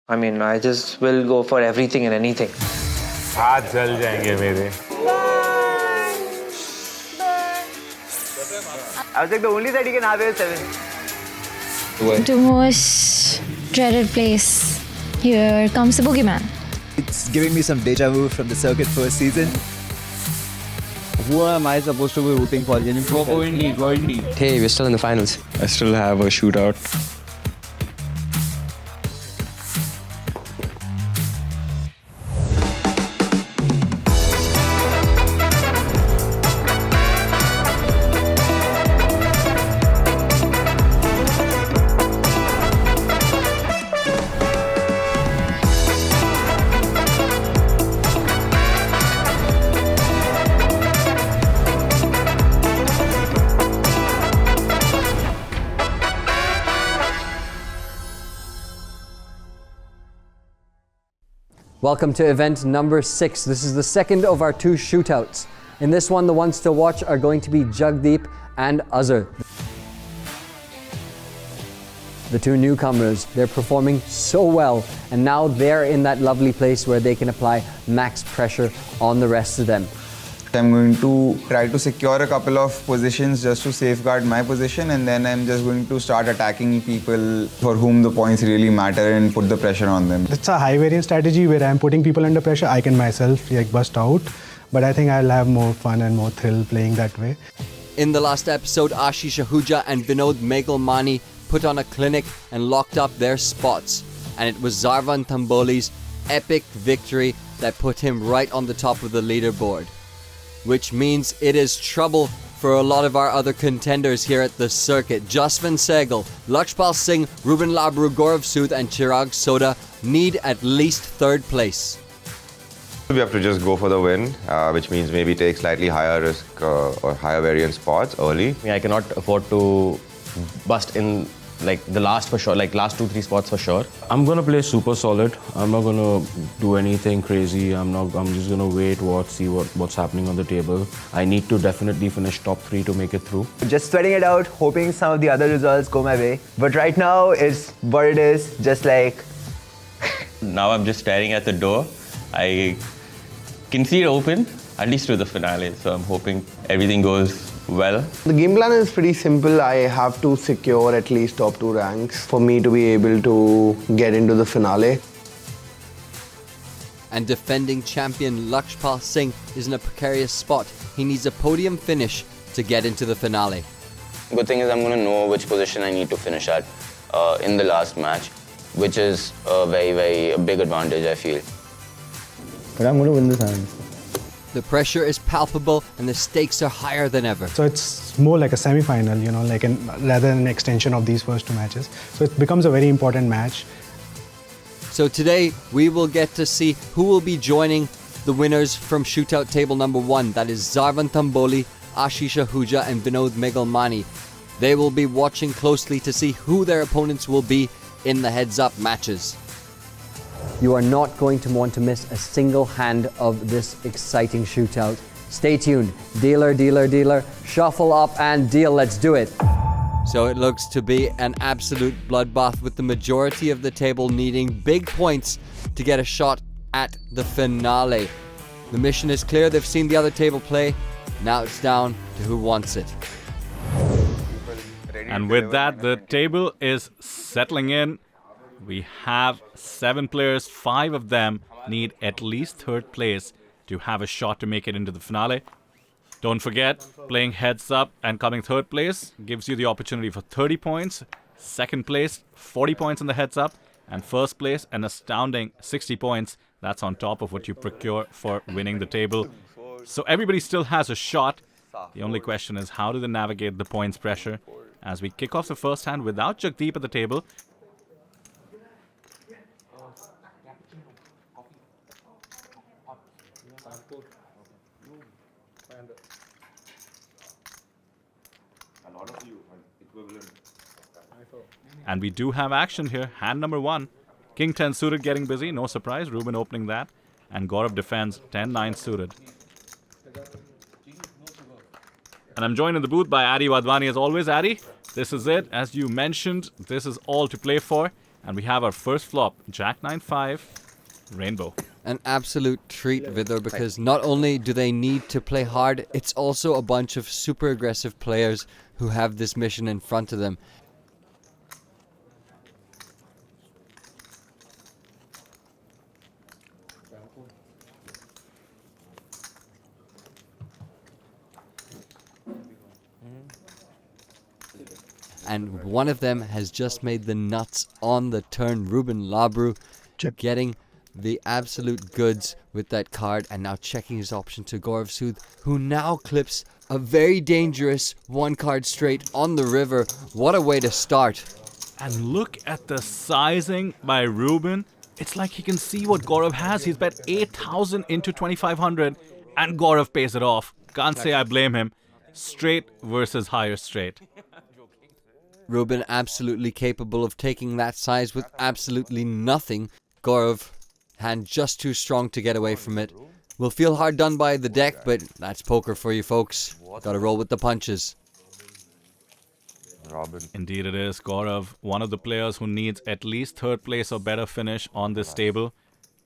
I mean, I just will go for everything and anything. हाथ जल जाएंगे मेरे. I was like, the only that he can have is 7. The most dreaded place. Here comes the boogeyman. It's giving me some deja vu from the circuit first season. Who am I supposed to be rooting for? Go indeed. Hey, we're still in the finals. I still have a shootout. Welcome to event number 6. This is the second of our 2 shootouts. In this one, the ones to watch are going to be Jagdeep and Azhar. The 2 newcomers, they're performing so well, and now they're in that lovely place where they can apply max pressure on the rest of them. I'm going to try to secure a couple of positions just to safeguard my position, and then I'm just going to start attacking people for whom the points really matter and put the pressure on them. It's a high variance strategy where I'm putting people under pressure. I can myself bust out, but I think I'll have more fun and more thrill playing that way. In the last episode, Ashish Ahuja and Vinod Megalmani put on a clinic and locked up their spots. And it was Zarvan Thamboli's epic victory that put him right on the top of the leaderboard. Which means it is trouble for a lot of our other contenders here at the circuit. Jaswant Sehgal, Lakshpal Singh, Ruben Labru, Gaurav Sood and Chirag Soda need at least 3rd place. We have to just go for the win, which means maybe take slightly higher risk or higher variance spots early. I cannot afford to bust in like the last for sure, like last 2-3 spots for sure. I'm gonna play super solid. I'm not gonna do anything crazy. I'm just gonna wait, see what's happening on the table. I need to definitely finish top 3 to make it through. Just sweating it out, hoping some of the other results go my way. But right now, it's what it is, just like... Now I'm just staring at the door. I can see it open, at least to the finale. So I'm hoping everything goes well. The game plan is pretty simple. I have to secure at least top 2 ranks for me to be able to get into the finale. And defending champion Lakshpal Singh is in a precarious spot. He needs a podium finish to get into the finale. Good thing is I'm going to know which position I need to finish at in the last match, which is a very big advantage, I feel. But I'm going to win this hand. The pressure is palpable and the stakes are higher than ever. So it's more like a semi-final, rather than an extension of these first 2 matches. So it becomes a very important match. So today we will get to see who will be joining the winners from shootout table number 1. That is Zarvan Thamboli, Ashish Ahuja and Vinod Megalmani. They will be watching closely to see who their opponents will be in the heads-up matches. You are not going to want to miss a single hand of this exciting shootout. Stay tuned. Dealer, dealer, dealer. Shuffle up and deal. Let's do it. So it looks to be an absolute bloodbath with the majority of the table needing big points to get a shot at the finale. The mission is clear. They've seen the other table play. Now it's down to who wants it. And with that, the table is settling in. We have 7 players, 5 of them need at least 3rd place to have a shot to make it into the finale. Don't forget, playing heads up and coming 3rd place gives you the opportunity for 30 points, 2nd place, 40 points in the heads up, and 1st place, an astounding 60 points. That's on top of what you procure for winning the table. So everybody still has a shot. The only question is, how do they navigate the points pressure? As we kick off the first hand without Jagdeep at the table, and we do have action here. Hand number 1. King 10 suited getting busy. No surprise. Ruben opening that. And Gaurav defends 10-9 suited. And I'm joined in the booth by Adi Wadhwani as always. Adi, this is it. As you mentioned, this is all to play for. And we have our first flop, Jack 9-5, Rainbow. An absolute treat, Vidur, because not only do they need to play hard, it's also a bunch of super aggressive players who have this mission in front of them. And one of them has just made the nuts on the turn. Ruben Labru getting the absolute goods with that card and now checking his option to Gaurav Sood, who now clips a very dangerous one card straight on the river. What a way to start. And look at the sizing by Ruben. It's like he can see what Gaurav has. He's bet 8,000 into 2,500 and Gaurav pays it off. Can't say I blame him. Straight versus higher straight. Ruben absolutely capable of taking that size with absolutely nothing. Gaurav, hand just too strong to get away from it. Will feel hard done by the deck, but that's poker for you folks. Gotta roll with the punches. Robin. Indeed it is. Gaurav, one of the players who needs at least third place or better finish on this table.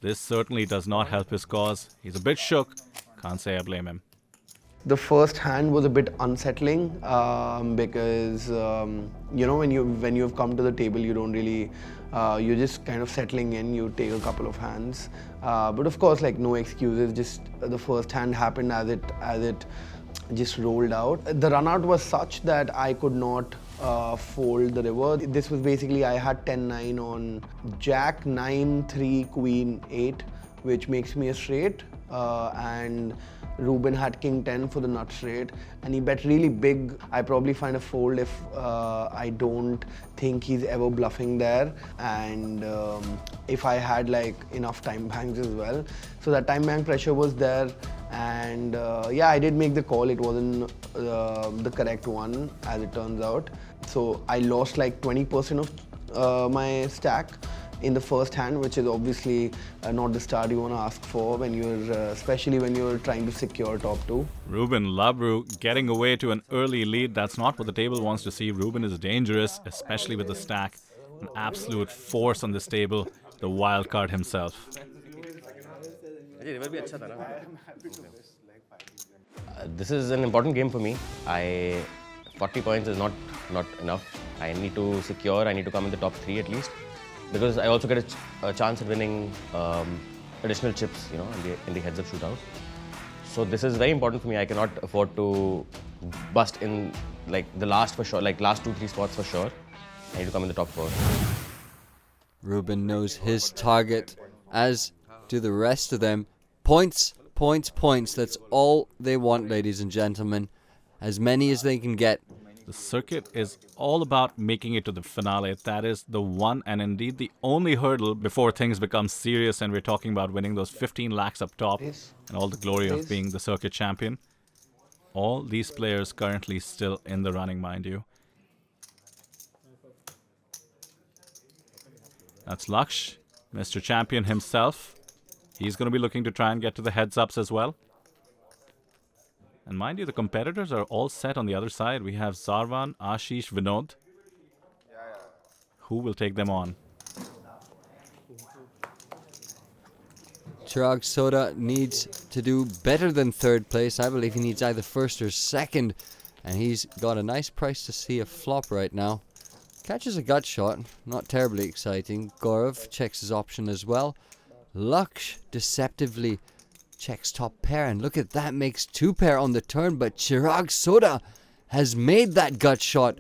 This certainly does not help his cause. He's a bit shook. Can't say I blame him. The first hand was a bit unsettling because you know, when you've come to the table, you don't really you're just kind of settling in. You take a couple of hands, but of course, like, no excuses. Just the first hand happened as it just rolled out. The run out was such that I could not fold the river. This was basically, I had 10-9 on Jack 9-3 Queen 8, which makes me a straight, and Ruben had King 10 for the nut straight, and he bet really big. I probably find a fold if I don't think he's ever bluffing there, and if I had like enough time banks as well. So that time bank pressure was there, and yeah, I did make the call. It wasn't the correct one, as it turns out. So I lost like 20% of my stack in the first hand, which is obviously not the start you want to ask for when you're, especially when you're trying to secure top two. Ruben Labru getting away to an early lead. That's not what the table wants to see. Ruben is dangerous, especially with the stack. An absolute force on this table. The wild card himself. This is an important game for me. 40 points is not enough. I need to secure. I need to come in the top 3 at least, because I also get a chance at winning additional chips, you know, in the heads-up shootout. So this is very important for me. I cannot afford to bust in like the last for sure, like last 2-3 spots for sure. I need to come in the top 4. Ruben knows his target, as do the rest of them. Points, points, points. That's all they want, ladies and gentlemen. As many as they can get. The circuit is all about making it to the finale. That is the one and indeed the only hurdle before things become serious and we're talking about winning those 15 lakhs up top and all the glory of being the circuit champion. All these players currently still in the running, mind you. That's Laksh, Mr. Champion himself. He's going to be looking to try and get to the heads-ups as well. And mind you, the competitors are all set on the other side. We have Zarvan, Ashish, Vinod. Who will take them on? Chirag Soda needs to do better than third place. I believe he needs either first or second. And he's got a nice price to see a flop right now. Catches a gut shot. Not terribly exciting. Gaurav checks his option as well. Laksh deceptively checks top pair, and look at that, makes 2 pair on the turn, but Chirag Soda has made that gut shot.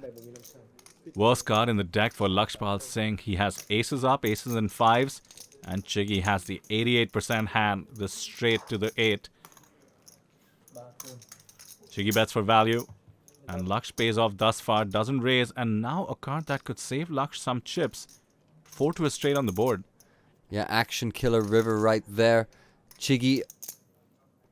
Worst card in the deck for Lakshpal Singh. He has aces up, aces and 5s, and Chiggy has the 88% hand, the straight to the 8. Chiggy bets for value, and Laksh pays off thus far, doesn't raise, and now a card that could save Laksh some chips. 4 to a straight on the board. Yeah, action killer river right there. Chiggy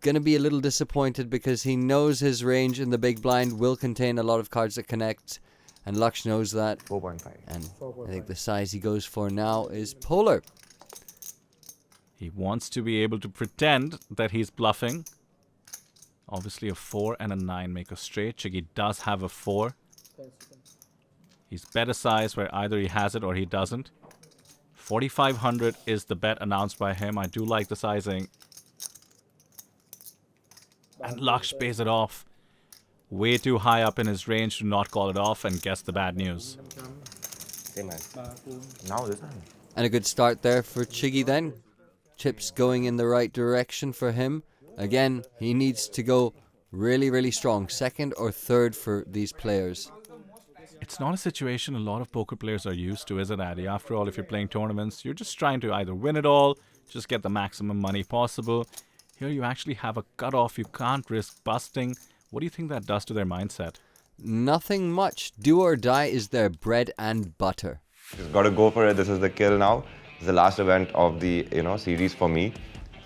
gonna be a little disappointed because he knows his range in the big blind will contain a lot of cards that connect, and Laksh knows that. 4.5. And I think the size he goes for now is polar. He wants to be able to pretend that he's bluffing. Obviously a 4 and a 9 make a straight. Chiggy does have a 4. He's bet a size where either he has it or he doesn't. 4,500 is the bet announced by him. I do like the sizing. And Laksh pays it off. Way too high up in his range to not call it off and guess the bad news. And a good start there for Chiggy then. Chips going in the right direction for him. Again, he needs to go really, really strong. Second or third for these players. It's not a situation a lot of poker players are used to, is it, Addy? After all, if you're playing tournaments, you're just trying to either win it all, just get the maximum money possible. Here you actually have a cutoff you can't risk busting. What do you think that does to their mindset? Nothing much. Do or die is their bread and butter. Just got to go for it. This is the kill now. It's the last event of the series for me,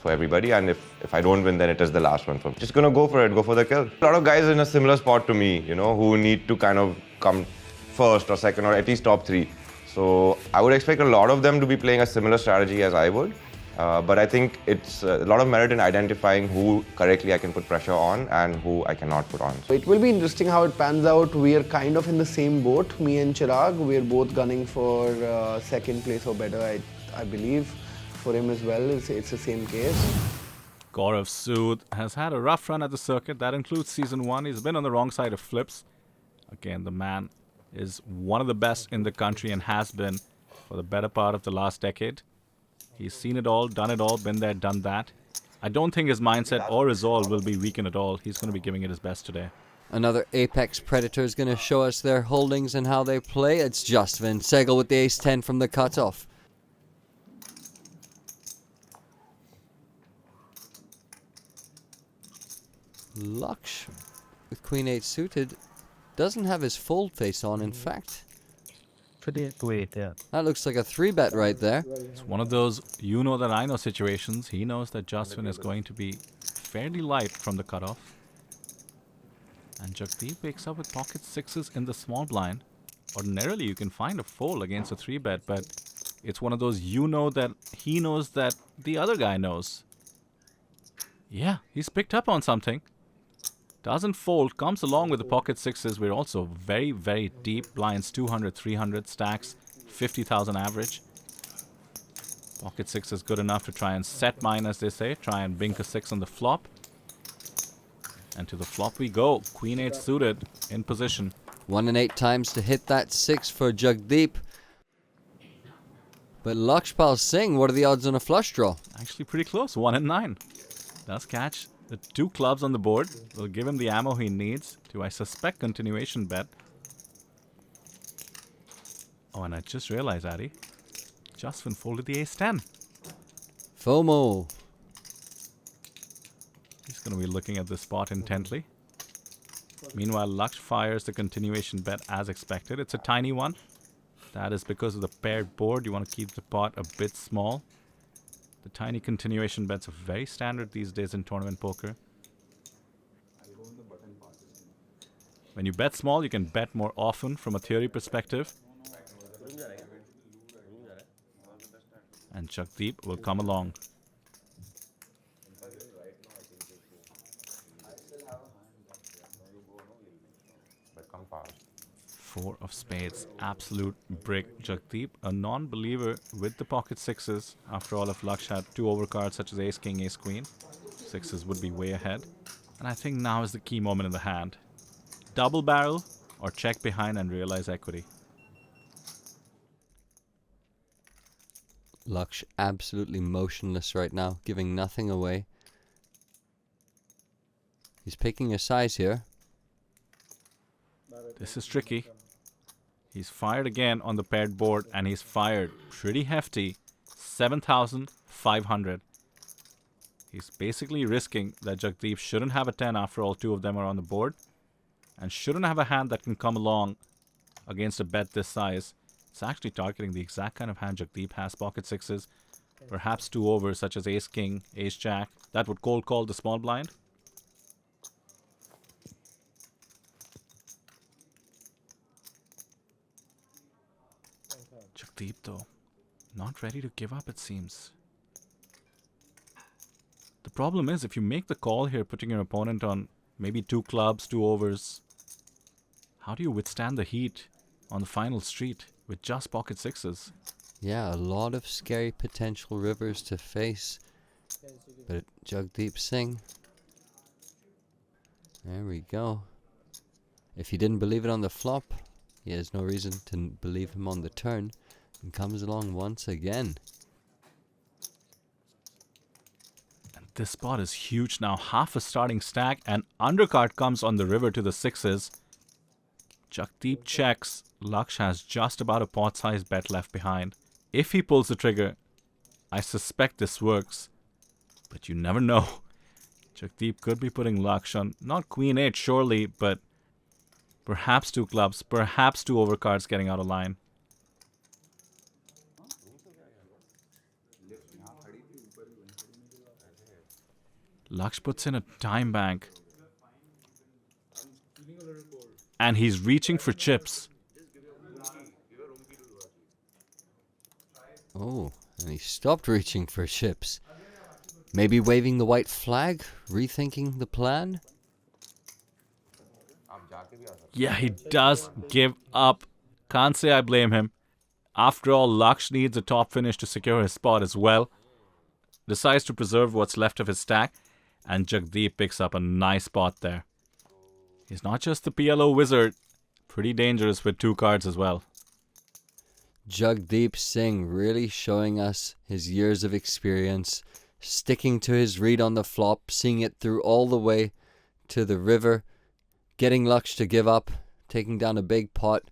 for everybody. And if I don't win, then it is the last one for me. Just gonna go for it. Go for the kill. A lot of guys in a similar spot to me, who need to kind of come first or second or at least top 3. So I would expect a lot of them to be playing a similar strategy as I would. But I think it's a lot of merit in identifying who correctly I can put pressure on and who I cannot put on. It will be interesting how it pans out. We are kind of in the same boat, me and Chirag. We are both gunning for second place or better, I believe. For him as well, it's the same case. Gaurav Sood has had a rough run at the circuit. That includes season 1. He's been on the wrong side of flips. Again, the man is one of the best in the country and has been for the better part of the last decade. He's seen it all, done it all, been there, done that. I don't think his mindset or resolve will be weakened at all. He's going to be giving it his best today. Another Apex Predator is going to show us their holdings and how they play. It's Justin Singhal with the ace-10 from the cutoff. Laksh with Queen-8 suited doesn't have his fold face on, in fact. That looks like a 3-bet right there. It's one of those you know that I know situations. He knows that Justin is going to be fairly light from the cutoff. And Jagdeep wakes up with pocket 6s in the small blind. Ordinarily, you can find a fold against a 3-bet, but it's one of those you know that he knows that the other guy knows. Yeah, he's picked up on something. Doesn't fold, comes along with the pocket 6s. We're also very, very deep. Blinds 200, 300, stacks 50,000 average. Pocket 6 is good enough to try and set mine, as they say. Try and bink a 6 on the flop. And to the flop we go. Queen-8 suited in position. 1 and 8 times to hit that 6 for Jagdeep. But Lakshpal Singh, what are the odds on a flush draw? Actually pretty close, 1 and 9. Does catch the 2 clubs on the board. Will give him the ammo he needs to, I suspect, continuation bet. Oh, and I just realized, Addy, Justin folded the ace-10. FOMO. He's going to be looking at this spot intently. Meanwhile, Laksh fires the continuation bet as expected. It's a tiny one. That is because of the paired board. You want to keep the pot a bit small. The tiny continuation bets are very standard these days in tournament poker. When you bet small, you can bet more often from a theory perspective. And Jagdeep will come along. Four of spades, absolute brick. Jagdeep, a non-believer with the pocket 6s. After all, if Laksh had 2 overcards such as ace king, ace queen, 6s would be way ahead. And I think now is the key moment in the hand. Double barrel or check behind and realize equity. Laksh absolutely motionless right now, giving nothing away. He's picking a size here. This is tricky. He's fired again on the paired board, and he's fired pretty hefty, 7,500. He's basically risking that Jagdeep shouldn't have a 10 after all 2 of them are on the board, and shouldn't have a hand that can come along against a bet this size. It's actually targeting the exact kind of hand Jagdeep has, pocket 6s, perhaps 2 overs such as ace king, ace jack. That would cold call the small blind. Jagdeep, though, not ready to give up, it seems. The problem is, if you make the call here, putting your opponent on maybe 2 clubs, 2 overs, how do you withstand the heat on the final street with just pocket 6s? Yeah, a lot of scary potential rivers to face. But Jagdeep Singh. There we go. If he didn't believe it on the flop, he has no reason to believe him on the turn. And comes along once again. And this spot is huge now. Half a starting stack. And undercard comes on the river to the sixes. Jagdeep checks. Laksh has just about a pot-sized bet left behind. If he pulls the trigger, I suspect this works. But you never know. Jagdeep could be putting Laksh on, not Queen 8 surely, but perhaps 2 clubs, perhaps 2 overcards getting out of line. Laksh puts in a time bank. And he's reaching for chips. Oh, and he stopped reaching for chips. Maybe waving the white flag? Rethinking the plan? Yeah, he does give up. Can't say I blame him. After all, Laksh needs a top finish to secure his spot as well. Decides to preserve what's left of his stack. And Jagdeep picks up a nice spot there. He's not just the PLO wizard. Pretty dangerous with 2 cards as well. Jagdeep Singh really showing us his years of experience. Sticking to his read on the flop. Seeing it through all the way to the river. Getting Laksh to give up. Taking down a big pot.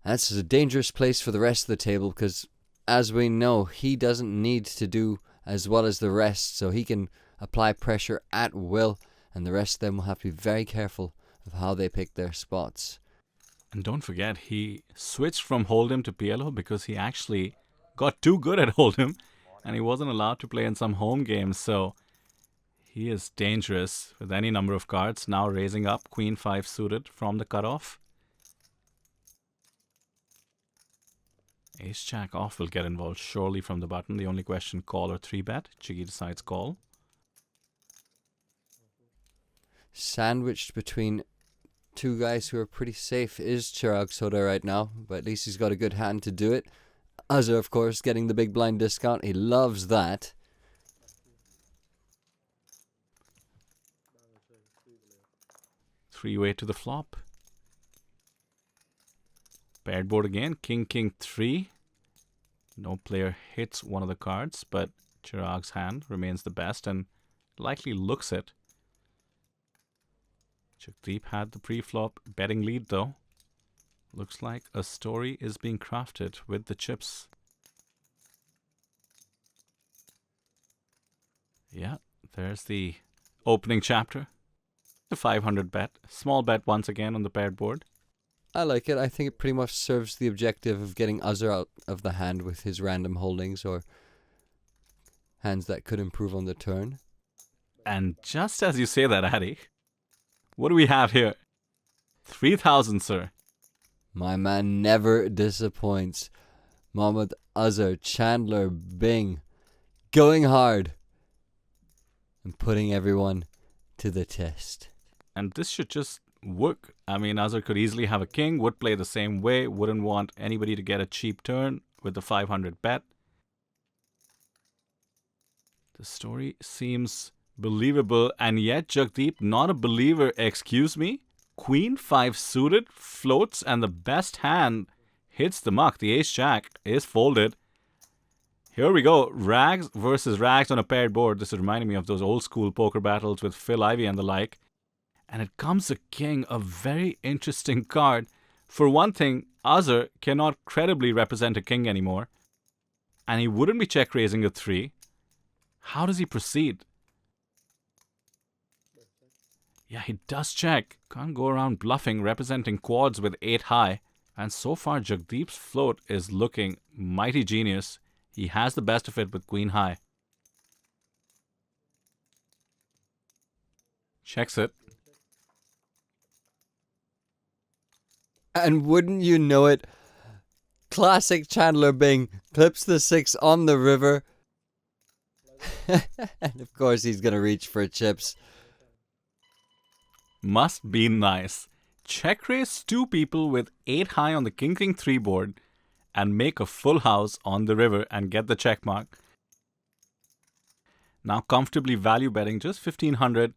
That's a dangerous place for the rest of the table. Because as we know, he doesn't need to do as well as the rest. So he can apply pressure at will. And the rest of them will have to be very careful of how they pick their spots. And don't forget, he switched from Hold'em to PLO because he actually got too good at Hold'em. And he wasn't allowed to play in some home games. So he is dangerous with any number of cards. Now raising up Queen 5 suited from the cutoff. Ace Jack off will get involved surely from the button. The only question, call or 3-bet. Jiggy decides call. Sandwiched between 2 guys who are pretty safe is Chirag Soda right now, but at least he's got a good hand to do it. Azhar, of course, getting the big blind discount. He loves that. Three-way to the flop. Paired board again. King, King 3. No player hits one of the cards, but Chirag's hand remains the best and likely looks it. Jagdeep had the pre-flop betting lead though. Looks like a story is being crafted with the chips. Yeah, there's the opening chapter. The 500 bet. Small bet once again on the paired board. I like it. I think it pretty much serves the objective of getting Azhar out of the hand with his random holdings or hands that could improve on the turn. And just as you say that, Addy, what do we have here? 3,000, sir. My man never disappoints. Mohammad Azhar, Chandler, Bing, going hard and putting everyone to the test. And this should just work. I mean, Azhar could easily have a king, would play the same way, wouldn't want anybody to get a cheap turn with the 500 bet. The story seems believable, and yet Jagdeep, not a believer, excuse me. Queen 5 suited, floats, and the best hand hits the muck. The ace-jack is folded. Here we go. Rags versus Rags on a paired board. This is reminding me of those old school poker battles with Phil Ivey and the like. And it comes a king, a very interesting card. For one thing, Azhar cannot credibly represent a king anymore. And he wouldn't be check raising a 3. How does he proceed? Yeah, he does check. Can't go around bluffing, representing quads with 8 high. And so far, Jagdeep's float is looking mighty genius. He has the best of it with queen high. Checks it. And wouldn't you know it, classic Chandler Bing clips the 6 on the river. And of course he's going to reach for chips. Must be nice. Check raise 2 people with 8 high on the King King 3 board and make a full house on the river and get the check mark. Now comfortably value betting just 1500.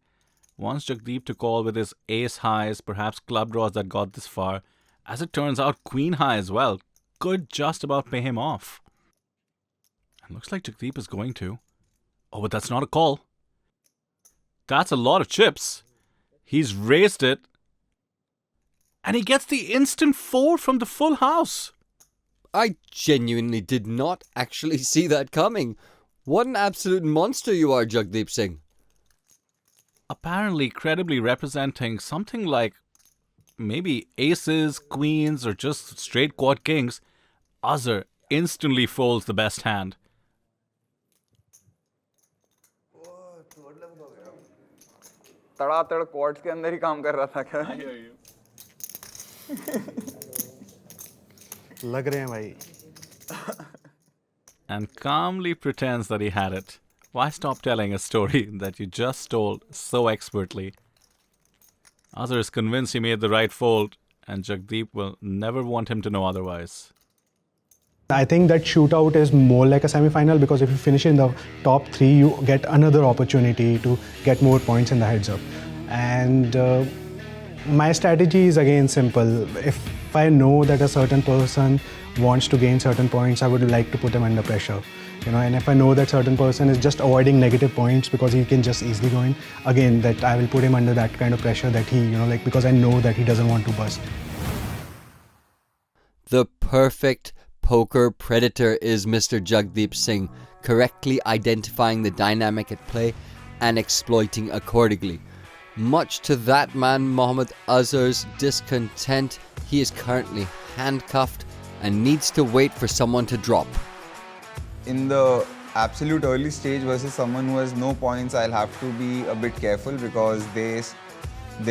Wants Jagdeep to call with his ace highs, perhaps club draws that got this far. As it turns out, queen high as well. Could just about pay him off. And looks like Jagdeep is going to. Oh, but that's not a call. That's a lot of chips. He's raised it. And he gets the instant 4 from the full house. I genuinely did not actually see that coming. What an absolute monster you are, Jagdeep Singh. Apparently credibly representing something like maybe aces, queens, or just straight quad kings, Azhar instantly folds the best hand. तड़ातड़ quads के अंदर ही काम कर रहा था क्या? लग रहे हैं भाई. And calmly pretends that he had it. Why stop telling a story that you just told so expertly? Azhar is convinced he made the right fold, and Jagdeep will never want him to know otherwise. I think that shootout is more like a semi-final because if you finish in the top 3, you get another opportunity to get more points in the heads up. And my strategy is again simple. If I know that a certain person wants to gain certain points, I would like to put him under pressure. And if I know that certain person is just avoiding negative points because he can just easily go in, again, that I will put him under that kind of pressure that he, because I know that he doesn't want to bust. The perfect poker predator is Mr. Jagdeep Singh, correctly identifying the dynamic at play and exploiting accordingly. Much to that man Mohammad Azhar's discontent, he is currently handcuffed and needs to wait for someone to drop. In the absolute early stage versus someone who has no points, I'll have to be a bit careful because they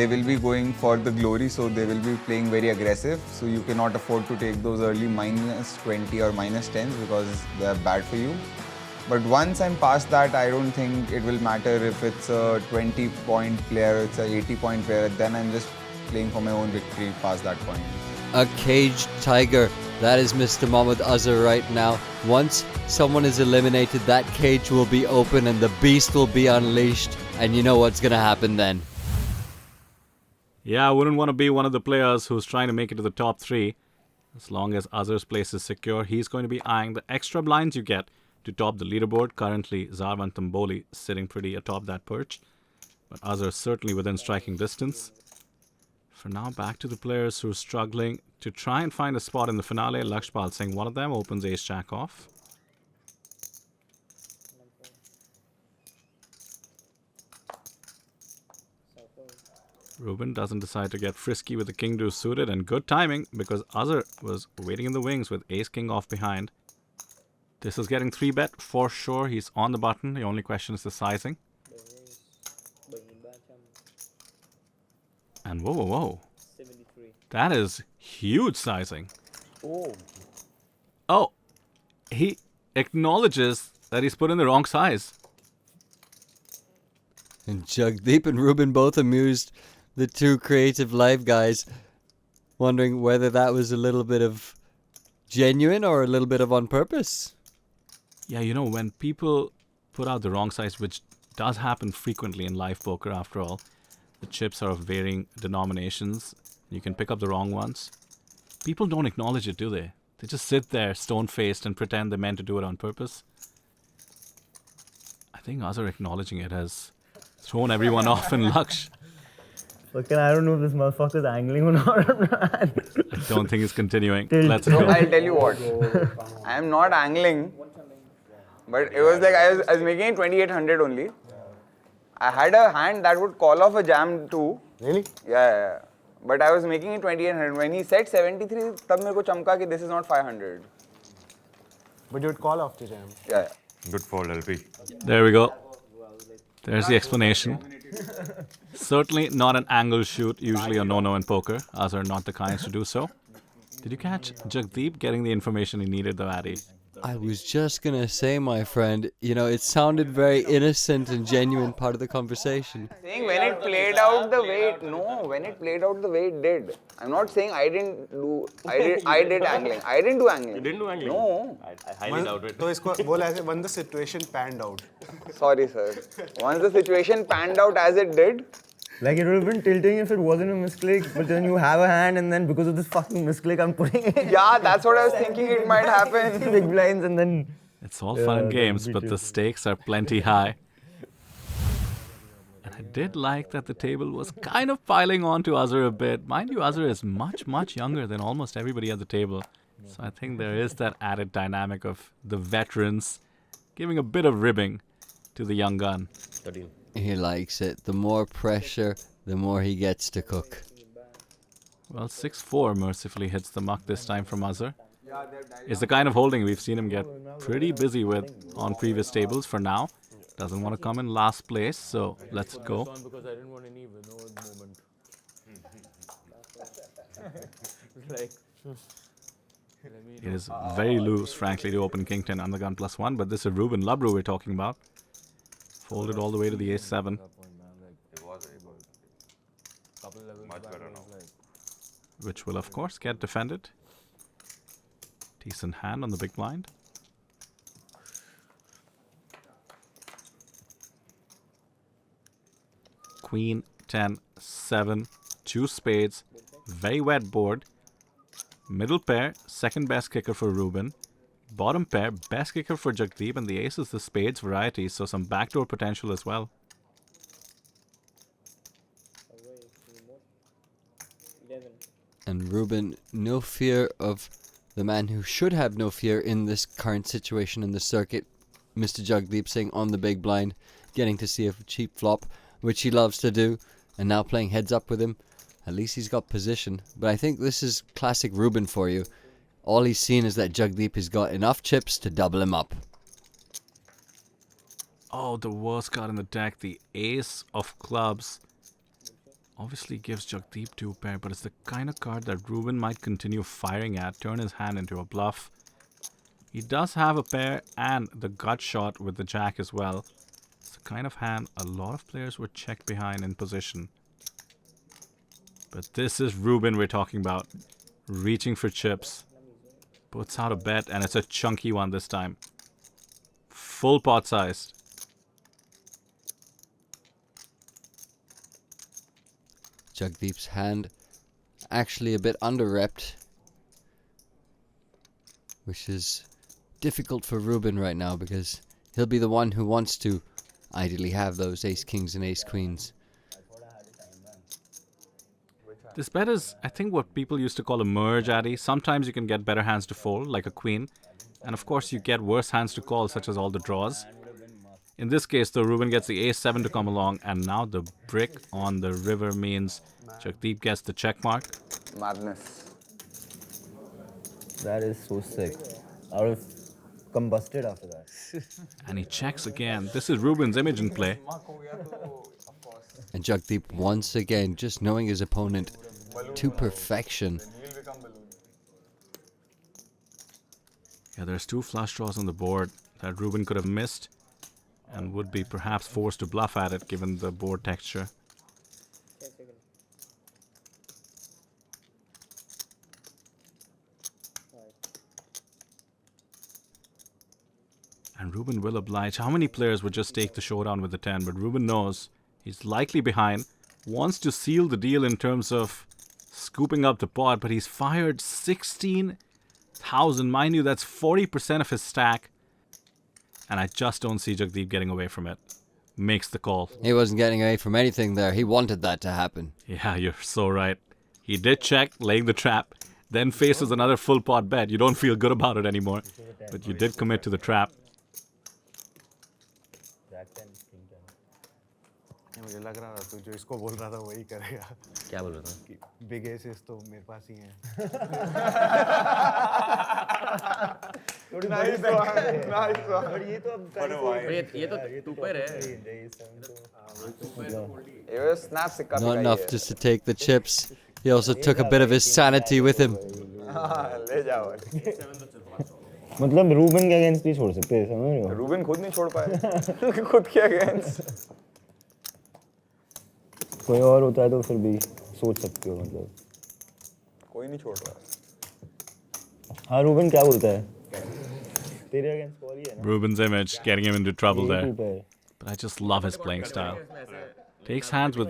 will be going for the glory, so they will be playing very aggressive. So you cannot afford to take those early minus 20 or minus 10s because they are bad for you. But once I'm past that, I don't think it will matter if it's a 20-point player, it's a 80-point player. Then I'm just playing for my own victory past that point. A caged tiger. That is Mr. Mohammad Azhar right now. Once someone is eliminated, that cage will be open and the beast will be unleashed. And you know what's going to happen then. Yeah, I wouldn't want to be one of the players who's trying to make it to the top 3. As long as Azhar's place is secure, he's going to be eyeing the extra blinds you get to top the leaderboard. Currently, Zarvan Tamboli sitting pretty atop that perch. But Azhar certainly within striking distance. For now, back to the players who are struggling to try and find a spot in the finale. Lakshpal Singh, one of them, opens ace-jack off. Ruben doesn't decide to get frisky with the king-deuce suited, and good timing because Azhar was waiting in the wings with ace-king off behind. This is getting 3-bet for sure. He's on the button. The only question is the sizing. And whoa, whoa, whoa. That is huge sizing. Oh, he acknowledges that he's put in the wrong size. And Jagdeep and Ruben both amused the two creative live guys, wondering whether that was a little bit of genuine or a little bit of on purpose. Yeah, when people put out the wrong size, which does happen frequently in live poker after all, the chips are of varying denominations. You can pick up the wrong ones. People don't acknowledge it, do they? They just sit there stone-faced and pretend they meant to do it on purpose. I think Azhar acknowledging it has thrown everyone off in Laksh. Okay, I don't know if this motherfucker's angling or not. I don't think it's continuing. Let's go. I'll tell you what. I am not angling, but it was like I was making it 2800 only. I had a hand that would call off a jam too. Really? Yeah. But I was making it 2800. When he said 73, तब मेरे को चमका कि this is not 500. But you would call off the jam. Yeah. Good fold, LP. There we go. There's the explanation. Certainly not an angle shoot, usually a no-no in poker. Azhar not the kinds to do so. Did you catch Jagdeep getting the information he needed though, Addy? I was just gonna say, my friend, you know, it sounded very innocent and genuine part of the conversation. Saying when it played out the way it, when it played out the way it did. I'm not saying I didn't do, I did angling. I didn't do angling. You didn't do angling? No. I highly doubt it. तो इसको बोला ऐसे when the situation panned out. Sorry, sir. Once the situation panned out as it did. Like it would have been tilting if it wasn't a misclick, but then you have a hand and then because of this fucking misclick I'm putting it. Yeah, that's what I was thinking it might happen. Big blinds and then... It's all fun and games, but the stakes are plenty high. And I did like that the table was kind of piling on to Azhar a bit. Mind you, Azhar is much, much younger than almost everybody at the table. So I think there is that added dynamic of the veterans giving a bit of ribbing to the young gun. 13. He likes it. The more pressure, the more he gets to cook. Well, 6-4 mercifully hits the muck this time from Azhar. It's the kind of holding we've seen him get pretty busy with on previous tables for now. Doesn't want to come in last place, so let's go. It is very loose, frankly, to open King 10 under gun +1, but this is Ruben Labru we're talking about. Folded all the way to the Ace-7. Which will, of course, get defended. Decent hand on the big blind. Queen, 10, 7, 2 spades. Very wet board. Middle pair, second best kicker for Ruben. Bottom pair, best kicker for Jagdeep, and the ace is the spades variety, so some backdoor potential as well. And Ruben, no fear of the man who should have no fear in this current situation in the circuit. Mr. Jagdeep Singh on the big blind, getting to see a cheap flop, which he loves to do, and now playing heads up with him. At least he's got position. But I think this is classic Ruben for you. All he's seen is that Jagdeep has got enough chips to double him up. Oh, the worst card in the deck, the ace of clubs. Obviously gives Jagdeep 2 pair, but it's the kind of card that Ruben might continue firing at, turn his hand into a bluff. He does have a pair and the gut shot with the jack as well. It's the kind of hand a lot of players would check behind in position. But this is Ruben we're talking about, reaching for chips. Puts out a bet, and it's a chunky one this time. Full pot sized. Jagdeep's hand actually a bit under-repped, which is difficult for Ruben right now because he'll be the one who wants to ideally have those ace-kings and ace-queens. This bet is, I think, what people used to call a merge, Addy. Sometimes you can get better hands to fold, like a queen. And of course, you get worse hands to call, such as all the draws. In this case, though, Ruben gets the ace-7 to come along. And now the brick on the river means Jagdeep gets the check mark. Madness. That is so sick. I would have combusted after that. And he checks again. This is Ruben's image in play. And Jagdeep once again just knowing his opponent to perfection. Yeah, there's 2 flush draws on the board that Ruben could have missed and would be perhaps forced to bluff at it given the board texture. And Ruben will oblige. How many players would just take the showdown with the 10? But Ruben knows he's likely behind, wants to seal the deal in terms of scooping up the pot, but he's fired 16,000. Mind you, that's 40% of his stack. And I just don't see Jagdeep getting away from it. Makes the call. He wasn't getting away from anything there. He wanted that to happen. Yeah, you're so right. He did check, laying the trap, then faces another full pot bet. You don't feel good about it anymore, but you did commit to the trap. मुझे लग रहा था तू जो इसको बोल रहा था वही करेगा क्या बोल रहा था बिग एसेस तो मेरे पास ही हैं Nice one. But ये तो अब ये तो टूपर है It was snap सिक्का Not enough just to take the chips. He also took a bit of his sanity with him. ले जाओ मतलब रूबन के अगेंस्ट भी छोड़ सकते हैं, समझ रहे हो? रूबन खुद नहीं छोड़ पाए खुद के अगेंस्ट। कोई और होता है तो फिर भी सोच सकते हो, मतलब कोई नहीं छोड़ रहा। हाँ रूबन क्या बोलता है? तेरे अगेंस्ट कॉल ही है ना? Ruben's image getting him into trouble there. But I just love his playing style. Takes hands with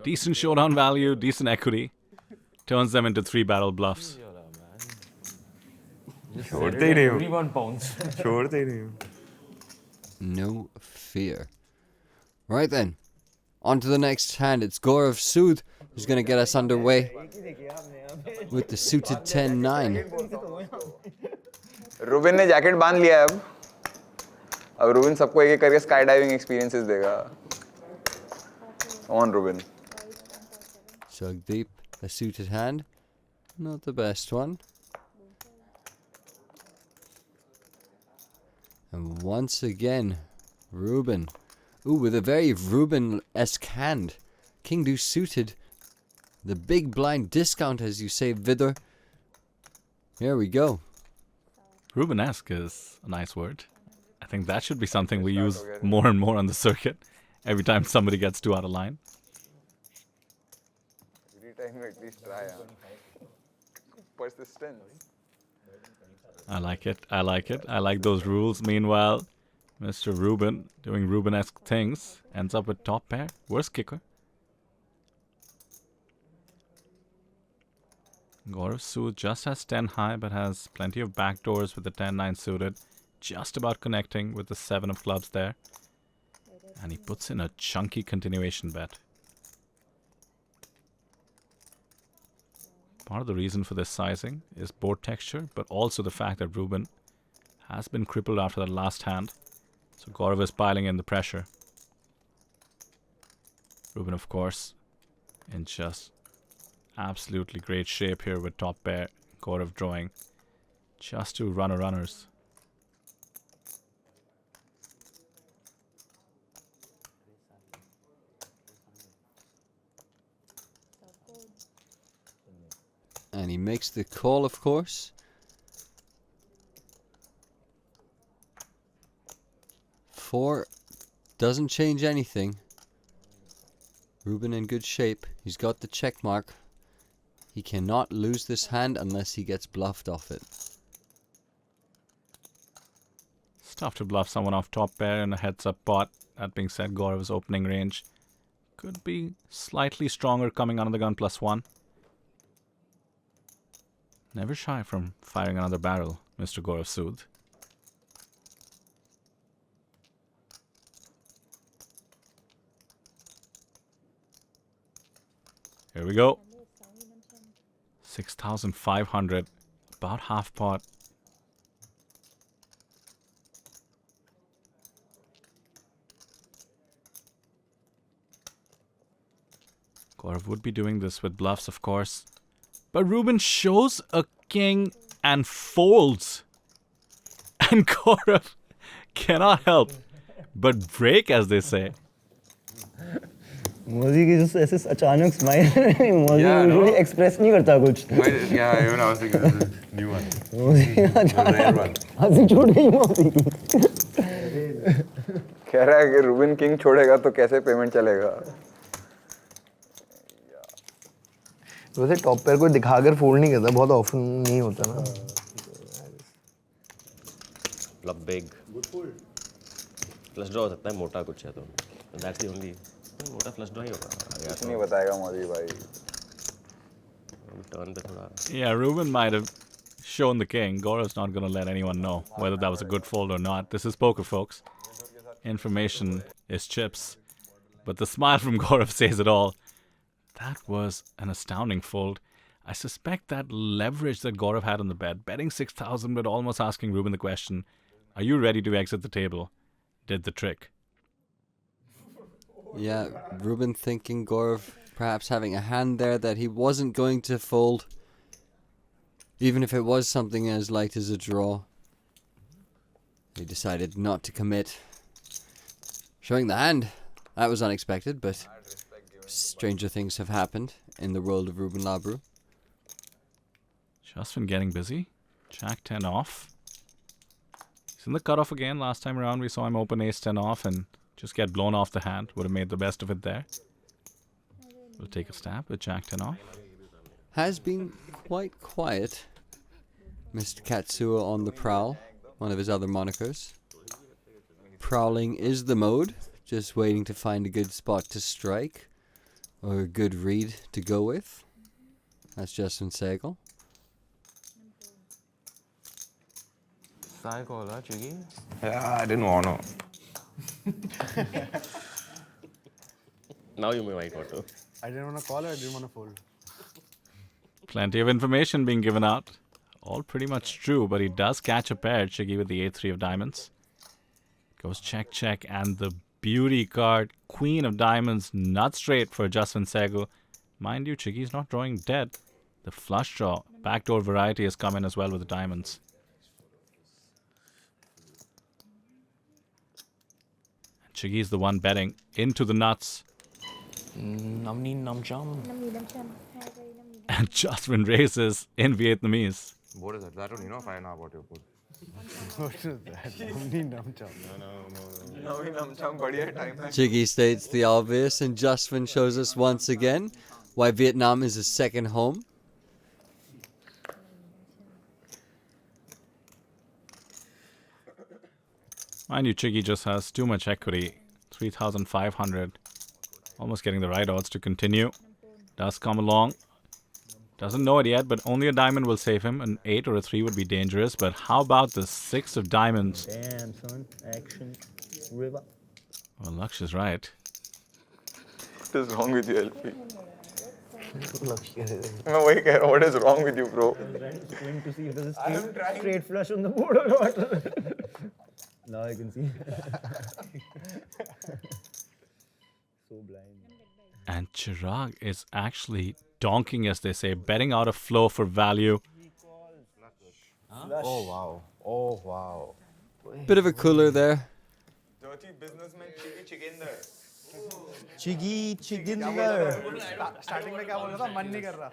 decent showdown value, decent equity, turns them into 3-barrel bluffs. छोड़ते ही नहीं हूँ। छोड़ते ही नहीं हूँ। No fear. Right then, on to the next hand. It's Gaurav Sood who's going to get us underway with the suited 10-9. Ruben ने jacket बांध लिया है अब रूबन सबको एक-एक करके स्काई डाइविंग एक्सपीरियंसेस देगा। On Ruben. Jagdeep, a suited hand. Not the best one. And once again, Ruben. Ooh, with a very Ruben-esque hand. King Deuce suited. The big blind discount, as you say, Vidur. Here we go. Rubenesque is a nice word. I think that should be something we use more and more on the circuit. Every time somebody gets too out of line. Every time you at least try. Persistence. I like it. I like it. I like those rules. Meanwhile, Mr. Ruben doing Rubenesque things ends up with top pair. Worst kicker. Gaurav Sood just has 10 high but has plenty of backdoors with the 10-9 suited. Just about connecting with the 7 of clubs there. And he puts in a chunky continuation bet. Part of the reason for this sizing is board texture, but also the fact that Ruben has been crippled after that last hand. So Gaurav is piling in the pressure. Ruben, of course, in just absolutely great shape here with top pair. Gaurav drawing just two runners. And he makes the call, of course. 4 doesn't change anything. Ruben in good shape. He's got the check mark. He cannot lose this hand unless he gets bluffed off it. It's tough to bluff someone off top pair in a heads-up pot. That being said, Gaurav's opening range could be slightly stronger coming out of the gun +1. Never shy from firing another barrel, Mr. Gaurav Sood. Here we go. 6,500, about half pot. Gaurav would be doing this with bluffs, of course. But Ruben shows a king and folds. And Gaurav cannot help but break, as they say. Modi की जो ऐसे अचानक smile Modi usually express नहीं करता कुछ. Yeah, even I was thinking this is new one. रare one. हंसी छूट गई मोदी की. कह रहा है कि रूबन किंग छोड़ेगा तो कैसे पेमेंट चलेगा. वैसे टॉप पेयर को दिखाकर फोल्ड नहीं करता, बहुत ऑफन नहीं होता ना. Flop big. Good fold. Flush draw हो सकता है मोटा कुछ है तो. That's the only. मोटा flush draw ही होगा. कुछ नहीं बताएगा मोदी भाई. Turn पे थोड़ा. Yeah, Ruben might have shown the king. Gaurav's not going to let anyone know whether that was a good fold or not. This is poker, folks. Information is chips. But the smile from Gaurav says it all. That was an astounding fold. I suspect that leverage that Gaurav had on the bet, betting 6,000 but almost asking Ruben the question, are you ready to exit the table, did the trick. Yeah, Ruben thinking Gaurav perhaps having a hand there that he wasn't going to fold. Even if it was something as light as a draw. He decided not to commit. Showing the hand. That was unexpected, but stranger things have happened in the world of Ruben Labru. Just been getting busy. Jack 10 off. He's in the cutoff again. Last time around we saw him open ace-10 off and just get blown off the hand. Would have made the best of it there. We'll take a stab with Jack-10 off. Has been quite quiet. Mr. Katsua on the prowl, one of his other monikers. Prowling is the mode, just waiting to find a good spot to strike, or a good read to go with. That's Justin Singhal. Yeah, I didn't want to. Now you might want to. I didn't want to call it, I didn't want to fold. Plenty of information being given out. All pretty much true, but he does catch a pair. Chiggy with the 8-3 of diamonds. Goes check, check, and the beauty card. Queen of diamonds, nut straight for Justin Singhal. Mind you, Chiggy's not drawing dead. The flush draw, backdoor variety has come in as well with the diamonds. Chiggy's the one betting into the nuts. And Jasmine raises in Vietnamese. What is that? I don't know if I know about your board. What is that? Chiggy states the obvious, and Justman shows us once again why Vietnam is his second home. Mind you, Chiggy just has too much equity. 3,500. Almost getting the right odds to continue. Does come along. Doesn't know it yet, but only a diamond will save him. An 8 or a 3 would be dangerous. But how about the 6 of diamonds? Damn, son. Action. River. Well, Laksh is right. What is wrong with you, LP? What is wrong with you, bro? Going to see if there's a straight flush on the board or not. Now I can see. So blind. And Chirag is actually donking, as they say, betting out of flow for value. Oh, wow. Oh, wow. Bit of a cooler there. Dirty businessman Chiginder. Chiginder. Starting में क्या बोल रहा था? मन नहीं कर रहा.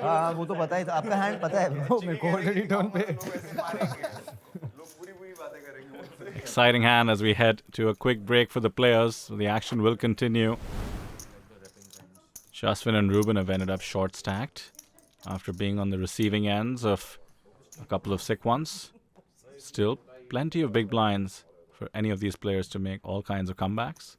हाँ वो तो पता ही था. आपका hand पता है bro. मेरे को already turn पे. Exciting hand as we head to a quick break for the players. The action will continue. Shaswin and Ruben have ended up short stacked after being on the receiving ends of a couple of sick ones. Still, plenty of big blinds for any of these players to make all kinds of comebacks.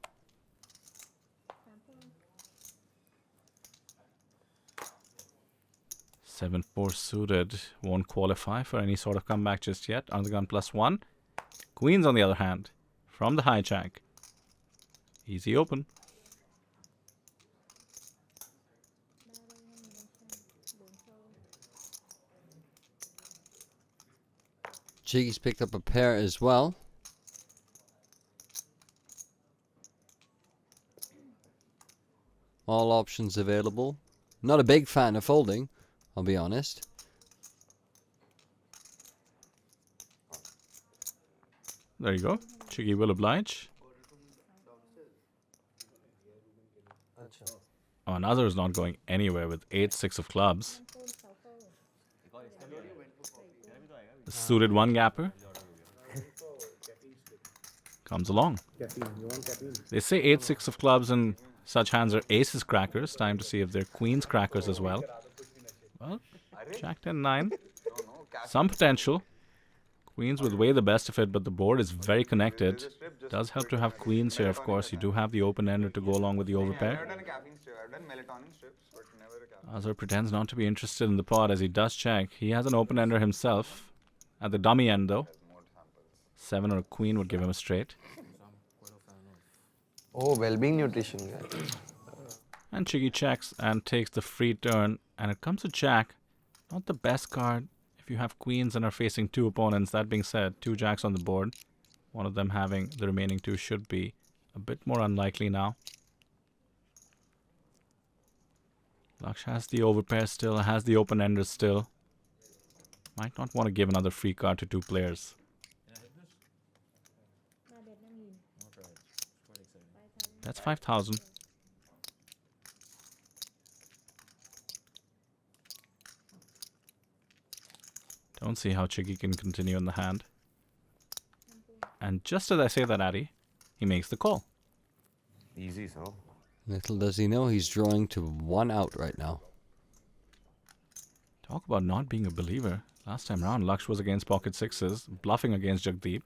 Seven 4 suited won't qualify for any sort of comeback just yet. On the gun +1. Queens, on the other hand, from the hijack. Easy open. Chiggy's picked up a pair as well. All options available. Not a big fan of folding, I'll be honest. There you go. Chiggy will oblige. Oh, Nazar is not going anywhere with 8-6 of clubs. The suited one gapper comes along. They say 8-6 of clubs and such hands are aces crackers. Time to see if they're queens crackers as well. Well, Jack 10-9. Some potential. Queens would weigh the best of it, but the board is very connected. Does help to have queens here, of course. You do have the open ender to go along with the overpair. Azar pretends not to be interested in the pot as he does check. He has an open ender himself. At the dummy end, though. 7 or a queen would give him a straight. Oh, well-being nutrition. And Chiggy checks and takes the free turn. And it comes to Jack. Not the best card if you have queens and are facing 2 opponents. That being said, 2 jacks on the board. One of them having the remaining 2 should be a bit more unlikely now. Laksh has the overpair still, has the open ender still. Might not want to give another free card to 2 players. That's 5,000. Don't see how Chiggy can continue in the hand. And just as I say that, Addy, he makes the call. Easy, so. Little does he know he's drawing to 1 out right now. Talk about not being a believer. Last time round, Laksh was against pocket sixes, bluffing against Jagdeep.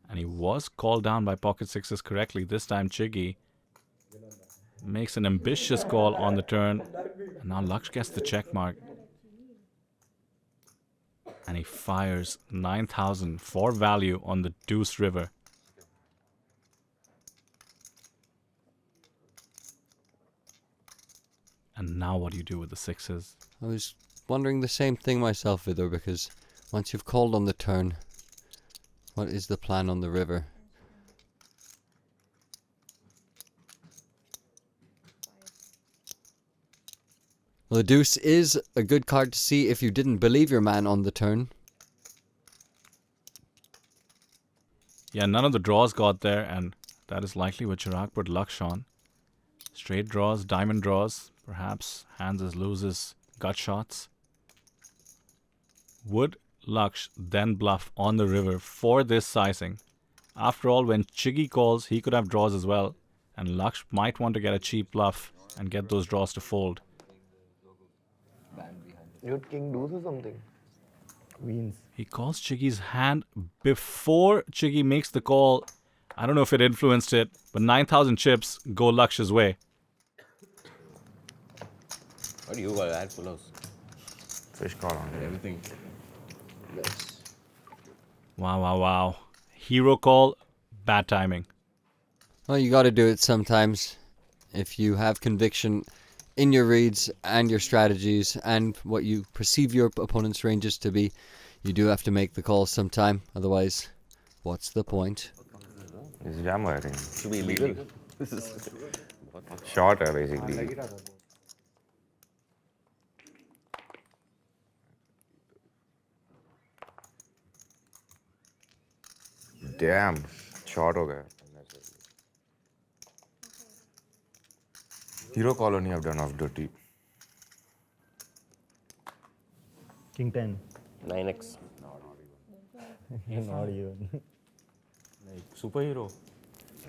And he was called down by pocket sixes correctly. This time, Chiggy makes an ambitious call on the turn. And now Laksh gets the check mark. And he fires 9,000 for value on the deuce river. And now what do you do with the sixes? I was wondering the same thing myself, Vidur, because once you've called on the turn, what is the plan on the river? Well, the deuce is a good card to see if you didn't believe your man on the turn. Yeah, none of the draws got there, and that is likely what Chirag put Laksh on. Straight draws, diamond draws, perhaps hands as loose as gut shots. Would Laksh then bluff on the river for this sizing? After all, when Chiggy calls, he could have draws as well, and Laksh might want to get a cheap bluff and get those draws to fold. You had king deuce or something? Queens. He calls Chiggy's hand before Chiggy makes the call. I don't know if it influenced it, but 9,000 chips go Laksh's way. What do you got? Add full-house. Fish call on everything. Wow, wow, wow. Hero call, bad timing. Well, you got to do it sometimes. If you have conviction in your reads and your strategies and what you perceive your opponent's ranges to be, you do have to make the call sometime. Otherwise, what's the point? It's jammer, I think. Should be illegal. Short, basically. Damn, short ho gaya. Hero colony I've done off dirty. King 10. 9x. Not even. Like superhero?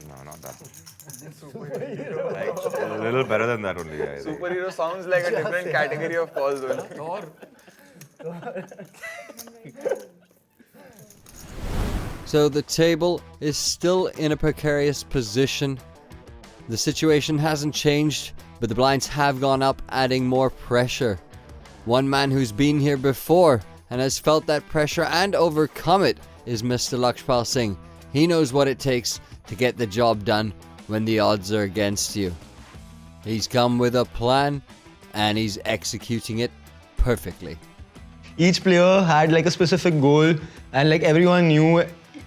No, not that. Superhero. Like, a little better than that only. I think. Superhero sounds like a different category of calls only. So the table is still in a precarious position. The situation hasn't changed, but the blinds have gone up, adding more pressure. One man who's been here before and has felt that pressure and overcome it is Mr. Lakshpal Singh. He knows what it takes to get the job done when the odds are against you. He's come with a plan and he's executing it perfectly. Each player had like a specific goal, and like everyone knew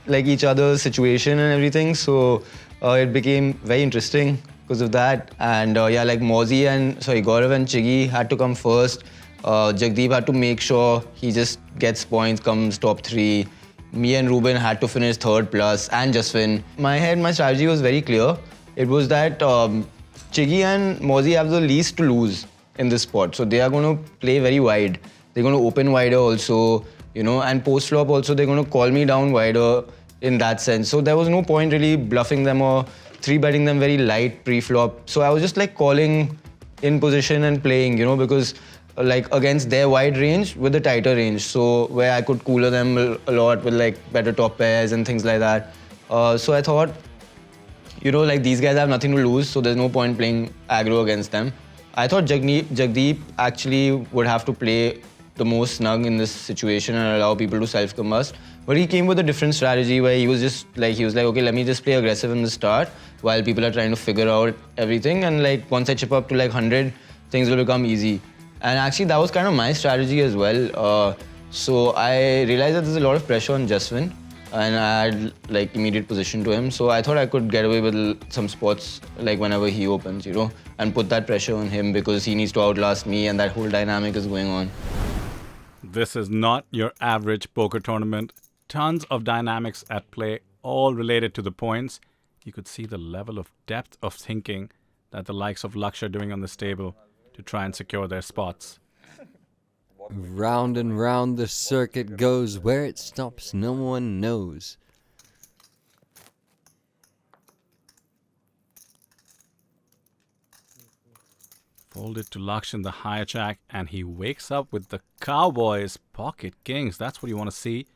like each other's situation and everything, so it became very interesting because of that. And yeah, like Gaurav and Chiggy had to come first. Jagdeep had to make sure he just gets points, comes top 3. Me and Ruben had to finish 3rd plus, and Jaswin. My strategy was very clear. It was that Chiggy and Mozzie have the least to lose in this spot, so they are going to play very wide. They're going to open wider also, you know, and post-flop also they're going to call me down wider in that sense. So there was no point really bluffing them or 3-betting them very light pre-flop. So I was just like calling in position and playing, you know, because like against their wide range with the tighter range. So where I could cooler them a lot with like better top pairs and things like that. So I thought, you know, like these guys have nothing to lose, so there's no point playing aggro against them. I thought Jagdeep actually would have to play the most snug in this situation and allow people to self-combust. But he came with a different strategy where he was like, okay, let me just play aggressive in the start while people are trying to figure out everything. And like once I chip up to like 100, things will become easy. And actually that was kind of my strategy as well. So I realized that there's a lot of pressure on Jaswin and I had like immediate position to him. So I thought I could get away with some spots like whenever he opens, you know, and put that pressure on him because he needs to outlast me and that whole dynamic is going on. This is not your average poker tournament. Tons of dynamics at play, all related to the points. You could see the level of depth of thinking that the likes of Laksh are doing on this table to try and secure their spots. Round and round the circuit goes. Where it stops, no one knows. Folded to Laksh in the higher jack, and he wakes up with the Cowboys pocket kings. That's what you want to see.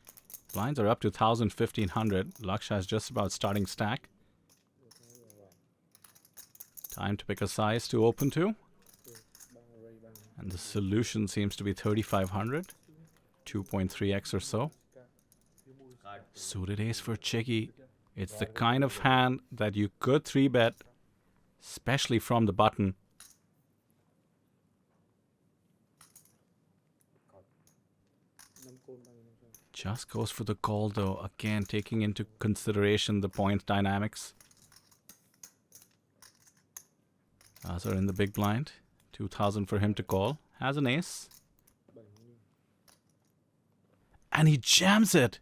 Blinds are up to 1,000, 1,500. Laksh has just about starting stack. Time to pick a size to open to. And the solution seems to be 3,500. 2.3x or so. Suited ace for Chicky. It's the kind of hand that you could 3-bet, especially from the button. Just goes for the call though, again taking into consideration the point dynamics. Azar in the big blind. 2,000 for him to call. Has an ace. And he jams it.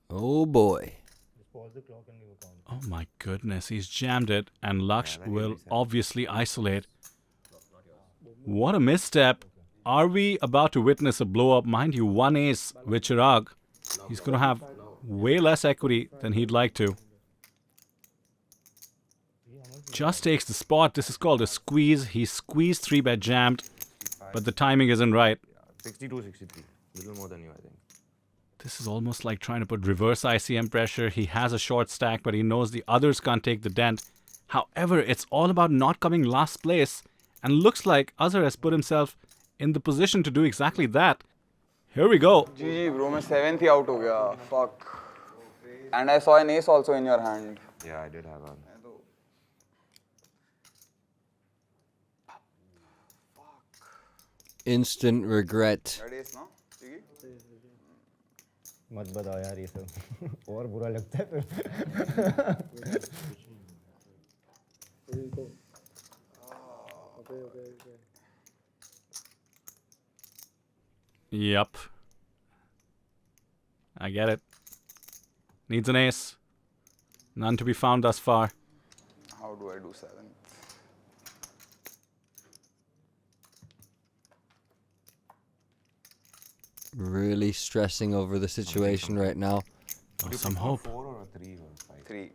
Oh boy. Oh my goodness, he's jammed it, and Laksh will obviously isolate. What a misstep. Are we about to witness a blow up? Mind you, one ace with Chirag. He's going to have way less equity than he'd like to. Just takes the spot. This is called a squeeze. He squeezed 3-bet jammed, but the timing isn't right. 62, 63. Little more than you, I think. This is almost like trying to put reverse ICM pressure. He has a short stack, but he knows the others can't take the dent. However, it's all about not coming last place, and looks like Azhar has put himself in the position to do exactly that. Here we go. GG bro, मैं 7th ही out हो गया. Fuck. And I saw an ace also in your hand. Yeah, I did have one. Instant regret. मत बताओ यार ये सब और बुरा लगता है फिर Yup. I get it. Needs an ace. None to be found thus far. How do I do 7th? Really stressing over the situation right now. Oh, some hope. 4 or a 3 or 5? 3.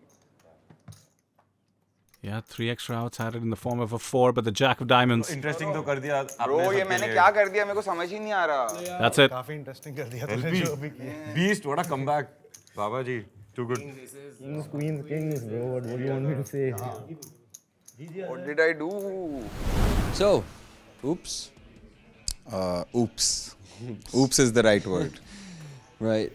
Yeah, 3 extra outs had it in the form of a 4, but the Jack of Diamonds. Interesting तो कर दिया Bro, ये मैंने क्या कर दिया? मेरे को समझ ही नहीं आ रहा. That's it. काफी इंटरेस्टिंग कर दिया तूने जो भी किया. Beast, what a comeback. Baba ji, too good. Kings, queens, kings, bro. What do you want me to say? What did I do? So, oops. Oops. Oops is the right word. Right.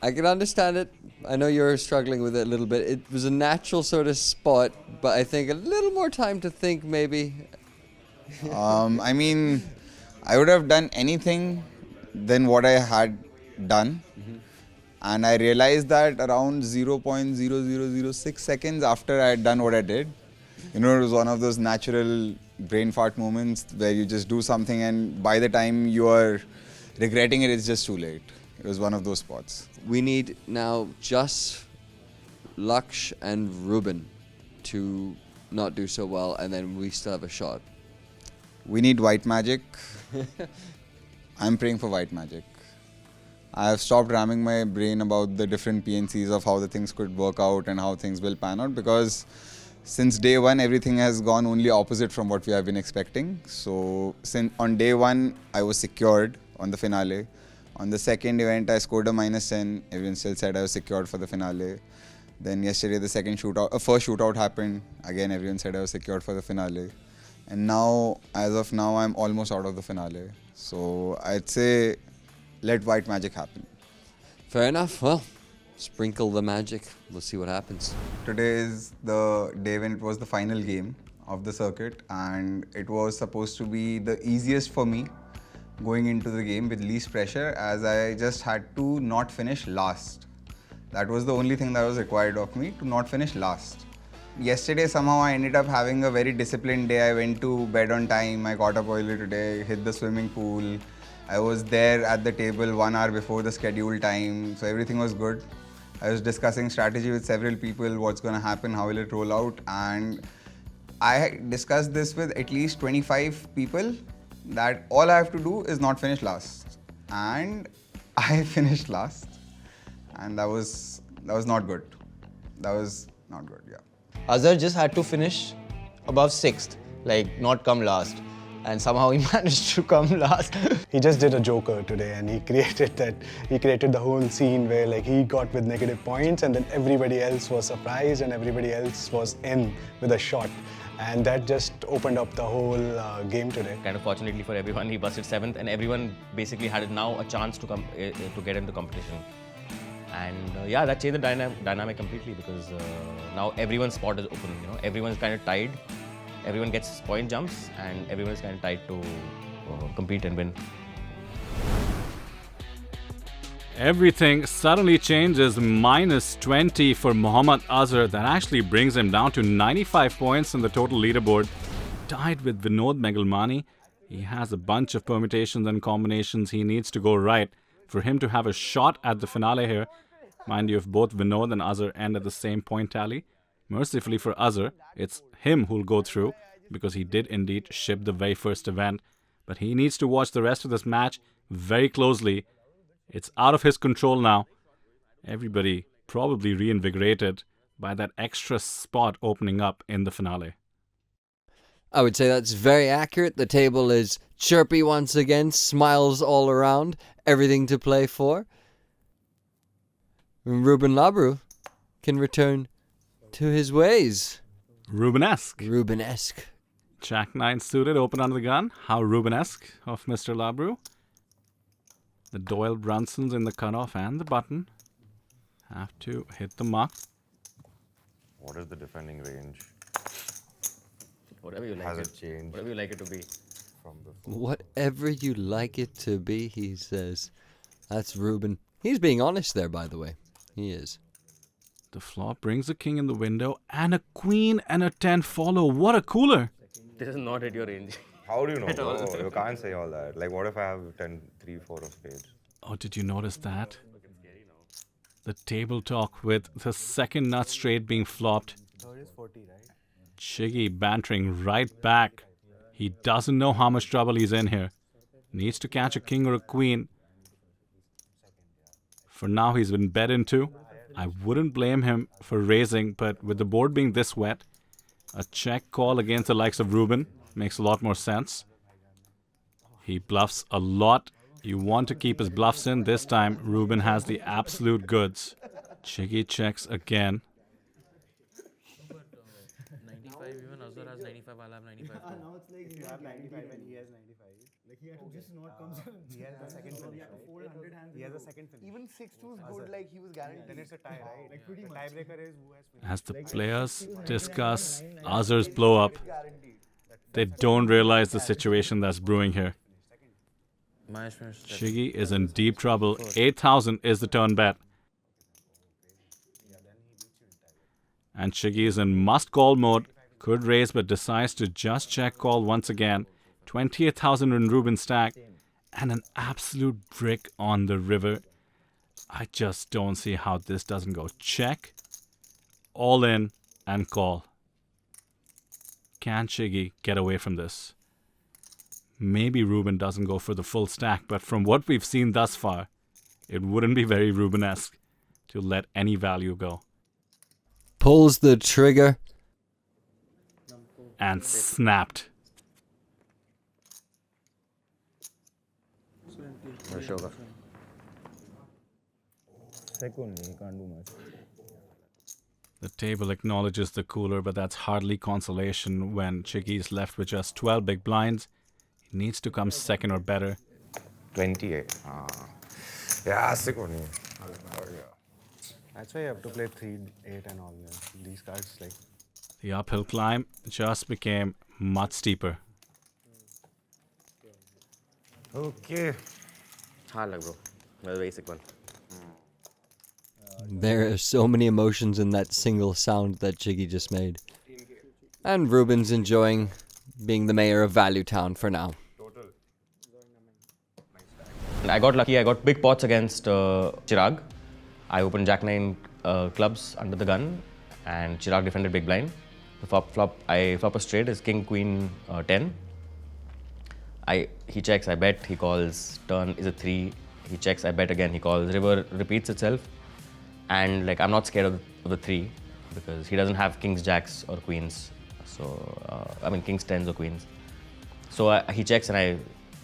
I can understand it. I know you're struggling with it a little bit. It was a natural sort of spot, but I think a little more time to think maybe. I mean, I would have done anything than what I had done. And I realized that around 0.0006 seconds after I had done what I did. You know, it was one of those natural brain fart moments where you just do something and by the time you are regretting it, it's just too late. It was one of those spots. We need now just Laksh and Ruben to not do so well, and then we still have a shot. We need white magic. I'm praying for white magic. I have stopped ramming my brain about the different PNCs of how the things could work out and how things will pan out, because since day one, everything has gone only opposite from what we have been expecting. So on day one, I was secured on the finale. On the second event, I scored a -10. Everyone still said I was secured for the finale. Then yesterday, the first shootout happened. Again, everyone said I was secured for the finale. And now, as of now, I'm almost out of the finale. So I'd say, let white magic happen. Fair enough. Well, sprinkle the magic. We'll see what happens. Today is the day when it was the final game of the circuit, and it was supposed to be the easiest for me going into the game with least pressure, as I just had to not finish last. That was the only thing that was required of me, to not finish last. Yesterday somehow I ended up having a very disciplined day. I went to bed on time, I got up early today, hit the swimming pool. I was there at the table 1 hour before the scheduled time, so everything was good. I was discussing strategy with several people, what's going to happen, how will it roll out, and I discussed this with at least 25 people, that all I have to do is not finish last. And I finished last. And that was not good. That was not good, yeah. Azhar just had to finish above 6th, like not come last. And somehow he managed to come last. He just did a joker today and he created the whole scene where like he got with negative points and then everybody else was surprised and everybody else was in with a shot. And that just opened up the whole game today. Kind of fortunately for everyone, he busted 7th and everyone basically had now a chance to come to get into competition. And yeah, that changed the dynamic completely because now everyone's spot is open. You know, everyone's kind of tied. Everyone gets point jumps and everyone's kind of tied to compete and win. Everything suddenly changes. -20 for Mohammad Azhar. That actually brings him down to 95 points in the total leaderboard. Tied with Vinod Megalmani. He has a bunch of permutations and combinations he needs to go right for him to have a shot at the finale here. Mind you, if both Vinod and Azhar end at the same point tally, mercifully for Azhar, it's him who'll go through because he did indeed ship the very first event. But he needs to watch the rest of this match very closely. It's out of his control now. Everybody probably reinvigorated by that extra spot opening up in the finale. I would say that's very accurate. The table is chirpy once again, smiles all around, everything to play for. Ruben Labru can return to his ways. Rubenesque. Rubenesque. Jack 9 suited, open under the gun. How Rubenesque of Mr. Labru. The Doyle Brunsons in the cutoff and the button have to hit the mark. What is the defending range? Whatever you like Has it. it changed? Whatever you like it to be. From before. Whatever you like it to be, he says. That's Ruben. He's being honest there, by the way. He is. The flop brings a king in the window and a queen and a 10 follow. What a cooler. This is not at your range. How do you know? At all. No, you can't say all that. Like, what if I have 10, 3, 4 of spades? Oh, did you notice that? The table talk with the second nut straight being flopped. Chiggy bantering right back. He doesn't know how much trouble he's in here. Needs to catch a king or a queen. For now, he's been bet into. I wouldn't blame him for raising, but with the board being this wet, a check call against the likes of Ruben makes a lot more sense. He bluffs a lot. You want to keep his bluffs in. This time, Ruben has the absolute goods. Chiggy checks again. 95, even Azhar has 95, I'll have 95. Now it's like you have 95 and he has 95. Like he had to just not come. He has a second finish. 400 hands. He has a second finish. Even 6-2 is good, like he was guaranteed. Then it's a tie, right? Like pretty much. Tiebreaker is who has finished. As the players discuss Azhar's blow up, they don't realize the situation that's brewing here. Chiggy is in deep trouble. 8,000 is the turn bet. And Chiggy is in must call mode. Could raise but decides to just check call once again. 28,000 in Ruben stack. And an absolute brick on the river. I just don't see how this doesn't go. Check. All in and call. Can Chiggy get away from this? Maybe Ruben doesn't go for the full stack, but from what we've seen thus far, it wouldn't be very Rubenesque to let any value go. Pulls the trigger. And snapped. Second, he can't do much. The table acknowledges the cooler, but that's hardly consolation when Chiggy is left with just 12 big blinds. He needs to come second or better. 28. Yeah, second. That's why you have to play 3, 8 and all. These cards, like. The uphill climb just became much steeper. Okay. Hard luck, bro. That's a basic one. There are so many emotions in that single sound that Chiggy just made. And Ruben's enjoying being the mayor of Value Town for now. I got lucky. I got big pots against Chirag. I opened Jack 9 clubs under the gun, and Chirag defended big blind. The flop, I flop a straight is King Queen 10. He checks, I bet, he calls, turn is a 3, he checks, I bet again, he calls, river repeats itself. And like, I'm not scared of the 3 because he doesn't have kings, jacks or queens. So, kings, 10s or queens. So he checks and I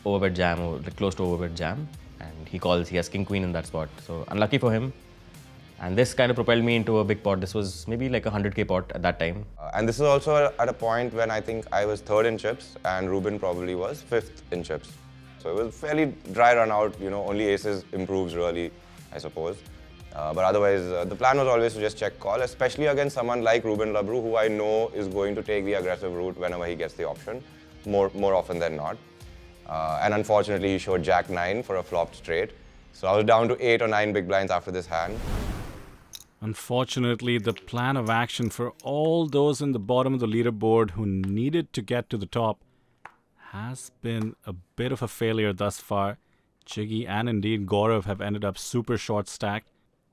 overbet jam, or close to overbet jam. And he calls, he has king, queen in that spot. So unlucky for him. And this kind of propelled me into a big pot. This was maybe like a 100K pot at that time. And this is also at a point when I think I was 3rd in chips and Ruben probably was 5th in chips. So it was fairly dry run out, only aces improves really, I suppose. But otherwise, the plan was always to just check call, especially against someone like Ruben Labru, who I know is going to take the aggressive route whenever he gets the option, more often than not. And unfortunately, he showed Jack 9 for a flopped straight. So I was down to 8 or 9 big blinds after this hand. Unfortunately, the plan of action for all those in the bottom of the leaderboard who needed to get to the top has been a bit of a failure thus far. Chiggy and indeed Gaurav have ended up super short stacked.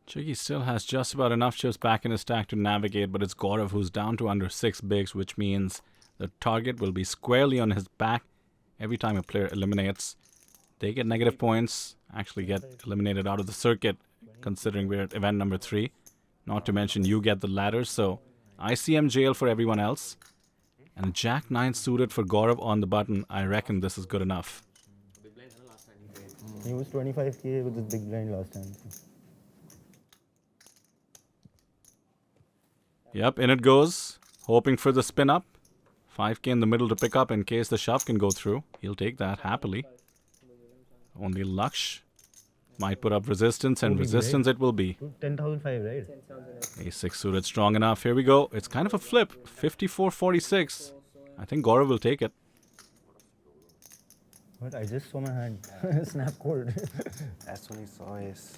Chiggy still has just about enough chips back in his stack to navigate, but it's Gaurav who's down to under 6 bigs, which means the target will be squarely on his back every time a player eliminates. They get negative points, actually get eliminated out of the circuit, considering we're at event number 3. Not to mention you get the ladder, so ICM jail for everyone else. And Jack 9 suited for Gaurav on the button. I reckon this is good enough. He was 25K with this big blind last time. Yep, in it goes. Hoping for the spin up. 5K in the middle to pick up in case the shove can go through. He'll take that happily. Only Laksh might put up resistance, and resistance it will be. 10,005, right? A6 suited strong enough. Here we go. It's kind of a flip. 54-46. I think Gaurav will take it. But I just saw my hand. Snap cold. That's when he saw his.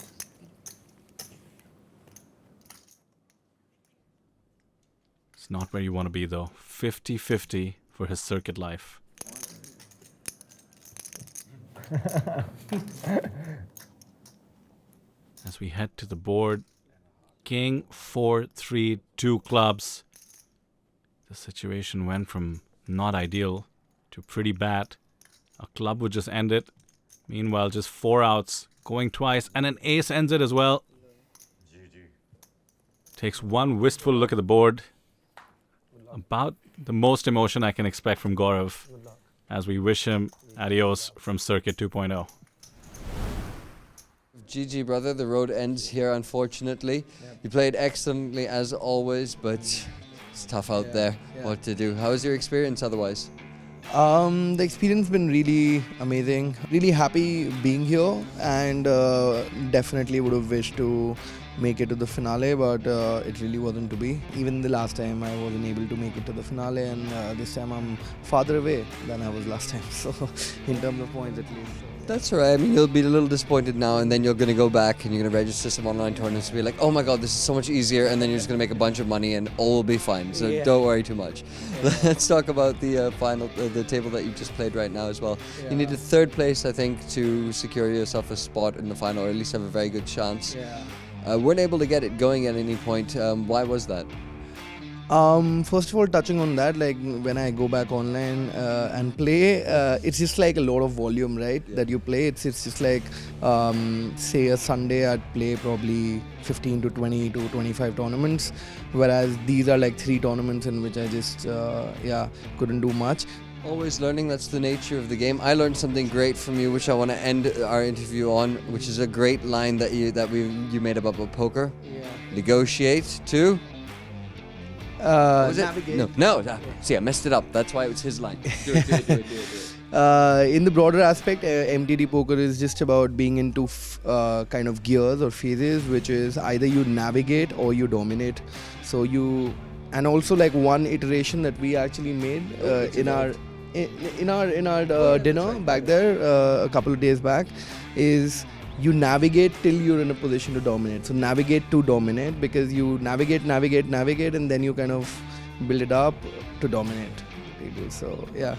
It's not where you want to be though. 50-50 for his circuit life. As we head to the board, King 4-3 2 clubs. The situation went from not ideal to pretty bad. A club would just end it. Meanwhile, just 4 outs, going twice, and an ace ends it as well. Takes one wistful look at the board. About the most emotion I can expect from Gaurav as we wish him adios from Circuit 2.0. GG, brother. The road ends here, unfortunately. You played excellently as always, but it's tough out there. What to do? How was your experience otherwise? The experience been really amazing. Really happy being here, and definitely would have wished to make it to the finale, but it really wasn't to be. Even the last time I wasn't able to make it to the finale, and this time I'm farther away than I was last time. So in terms of points at least. That's all right. I mean, you'll be a little disappointed now, and then you're going to go back and you're going to register some online tournaments and be like, oh my god, this is so much easier, and then you're just going to make a bunch of money and all will be fine. So don't worry too much. Let's talk about the final, the table that you just played right now as well. You needed 3rd place, I think, to secure yourself a spot in the final, or at least have a very good chance. Weren't able to get it going at any point. Why was that? First of all, touching on that, like when I go back online and play, it's just like a lot of volume, right? That you play. It's just like, say a Sunday I'd play probably 15 to 20 to 25 tournaments, whereas these are like 3 tournaments in which I just, couldn't do much. Always learning, that's the nature of the game. I learned something great from you, which I want to end our interview on, which is a great line that you made about poker. Negotiate to... navigate. No. See, I messed it up. That's why it was his line. Do it. In the broader aspect, MTD poker is just about being into kind of gears or phases, which is either you navigate or you dominate. So and also like one iteration that we actually made in our dinner back there a couple of days back is you navigate till you're in a position to dominate. So navigate to dominate, because you navigate, and then you kind of build it up to dominate. So yeah.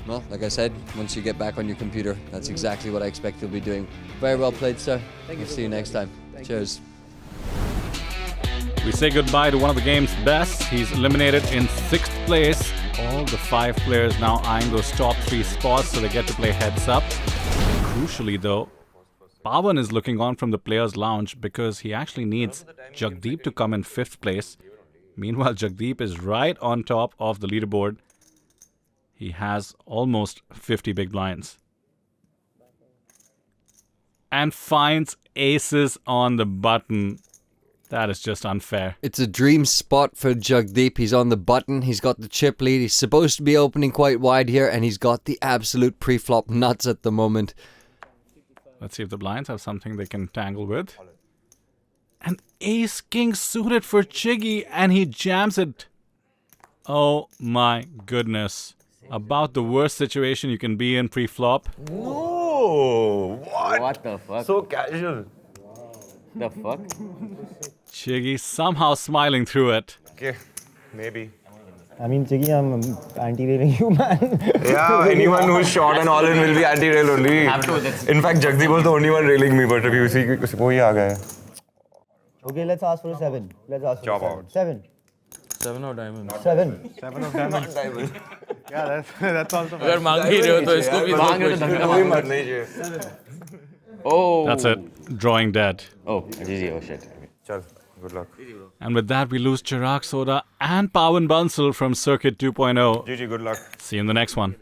Well, like I said, once you get back on your computer, that's exactly what I expect you'll be doing. Very well played, sir. We'll see you next time. Cheers. We say goodbye to one of the game's best. He's eliminated in 6th place. All All the 5 players now eyeing those top 3 spots, so they get to play heads up. Crucially though, Pawan is looking on from the players' lounge because he actually needs Jagdeep to come in 5th place. Meanwhile, Jagdeep is right on top of the leaderboard. He has almost 50 big blinds. And finds aces on the button. That is just unfair. It's a dream spot for Jagdeep. He's on the button. He's got the chip lead. He's supposed to be opening quite wide here, and he's got the absolute pre-flop nuts at the moment. Let's see if the blinds have something they can tangle with. An ace-king suited for Chiggy, and he jams it. Oh my goodness. About the worst situation you can be in pre-flop. No! What? What the fuck? So casual. The fuck? Chiggy somehow smiling through it. Okay, maybe. I mean, Chiggy, I'm anti-railing you, man. Yeah, anyone who's short and all in will be anti-rail only. In fact, Jagdeep was the only one railing me, but अभी उसी को ही आ गया. Okay, let's ask for a 7. Let's ask for a 7. 7. 7 of diamonds. 7. 7 of diamonds. Diamond. Yeah, that's also. अगर मांग ही रहे हो तो इसको भी मांग रहे हो तो ढंग का कोई मांगो. मत नहीं चाहिए. Oh. That's it. Drawing dead. Oh, GG. Oh shit. Chal, good luck. And with that, we lose Chirag Soda and Pawan Bansal from Circuit 2.0. GG, good luck. See you in the next one.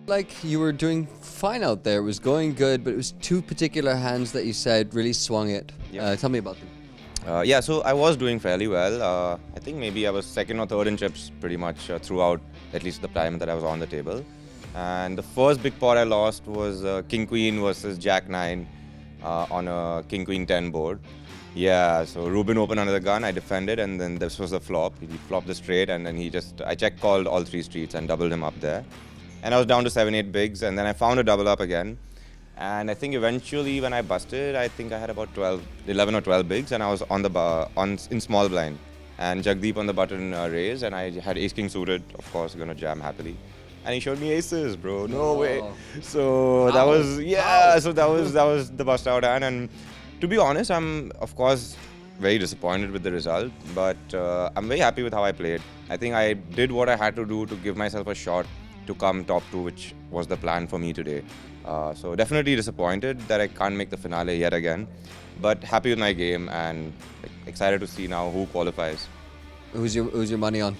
Like you were doing fine out there. It was going good, but it was 2 particular hands that you said really swung it. Tell me about them. Yeah, so I was doing fairly well. I think maybe I was 2nd or 3rd in chips pretty much throughout at least the time that I was on the table. And the first big pot I lost was King Queen versus Jack 9 on a King Queen 10 board. Yeah, so Ruben opened under the gun, I defended, and then this was the flop. He flopped the straight, and then I check called all 3 streets and doubled him up there. And I was down to 7-8 bigs, and then I found a double up again. And I think eventually when I busted, I think I had about 11 or 12 bigs, and I was on the in small blind. And Jagdeep on the button raised, and I had ace king suited, of course, gonna jam happily. And he showed me aces, bro. No way. So that was so that was the bust out hand. And to be honest, I'm of course very disappointed with the result, but I'm very happy with how I played. I think I did what I had to do to give myself a shot to come top 2, which was the plan for me today. So definitely disappointed that I can't make the finale yet again, but happy with my game and excited to see now who qualifies. Who's your money on?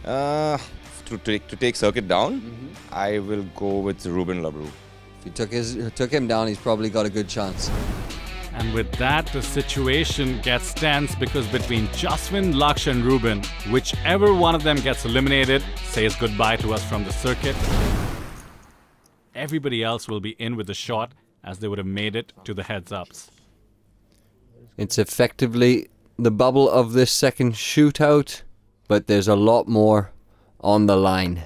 To take Circuit down, I will go with Ruben Labru. If you took him down, he's probably got a good chance. And with that, the situation gets tense because between Jaswin, Laksh and Ruben, whichever one of them gets eliminated says goodbye to us from the circuit. Everybody else will be in with a shot as they would have made it to the heads-ups. It's effectively the bubble of this second shootout, but there's a lot more on the line.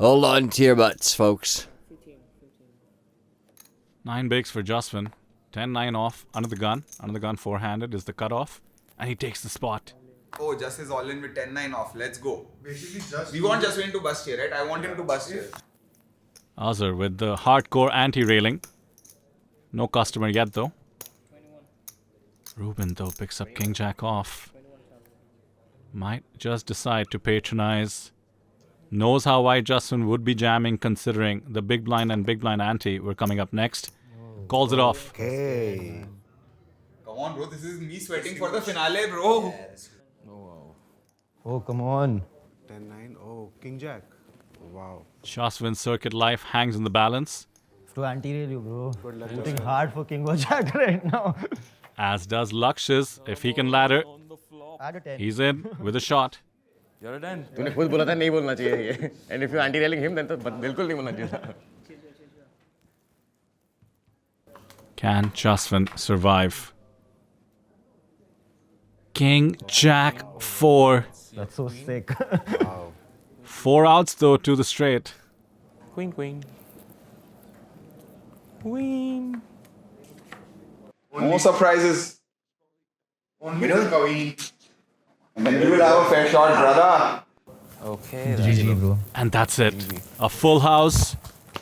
Hold on to your butts, folks. 9 bigs for Jaswin. 10-9 off, under the gun. Under the gun, 4-handed is the cutoff. And he takes the spot. Oh, Just is all in with 10-9 off. Let's go. Basically, we want Jaswin to bust here, right? I want him to bust here. Azhar with the hardcore anti-railing. No customer yet, though. Ruben, though, picks up King-Jack off. Might just decide to patronize. Knows how wide Jaswin would be jamming considering the big blind and big blind ante were coming up next. Calls it off. Okay. Come on, bro. This is me sweating for the finale, bro. Oh, come on. 10-9. Oh, King Jack. Wow. Jaswin's circuit life hangs in the balance. To anti-rail you, bro. Shooting hard for King Jack right now. As does Laksh's. If he can ladder, Add a 10. he's in with a shot. You're done. तूने खुद बोला था नहीं बोलना चाहिए ये. And if you're anti-railing him, then तो बिल्कुल नहीं बोलना चाहिए था. Can Jaswin survive? King Jack 4. That's so sick. Wow. 4 outs though to the straight. Queen, queen. Queen. No surprises. Only the queen. And you will have a fair shot, brother. Okay. GG, bro. And that's it. A full house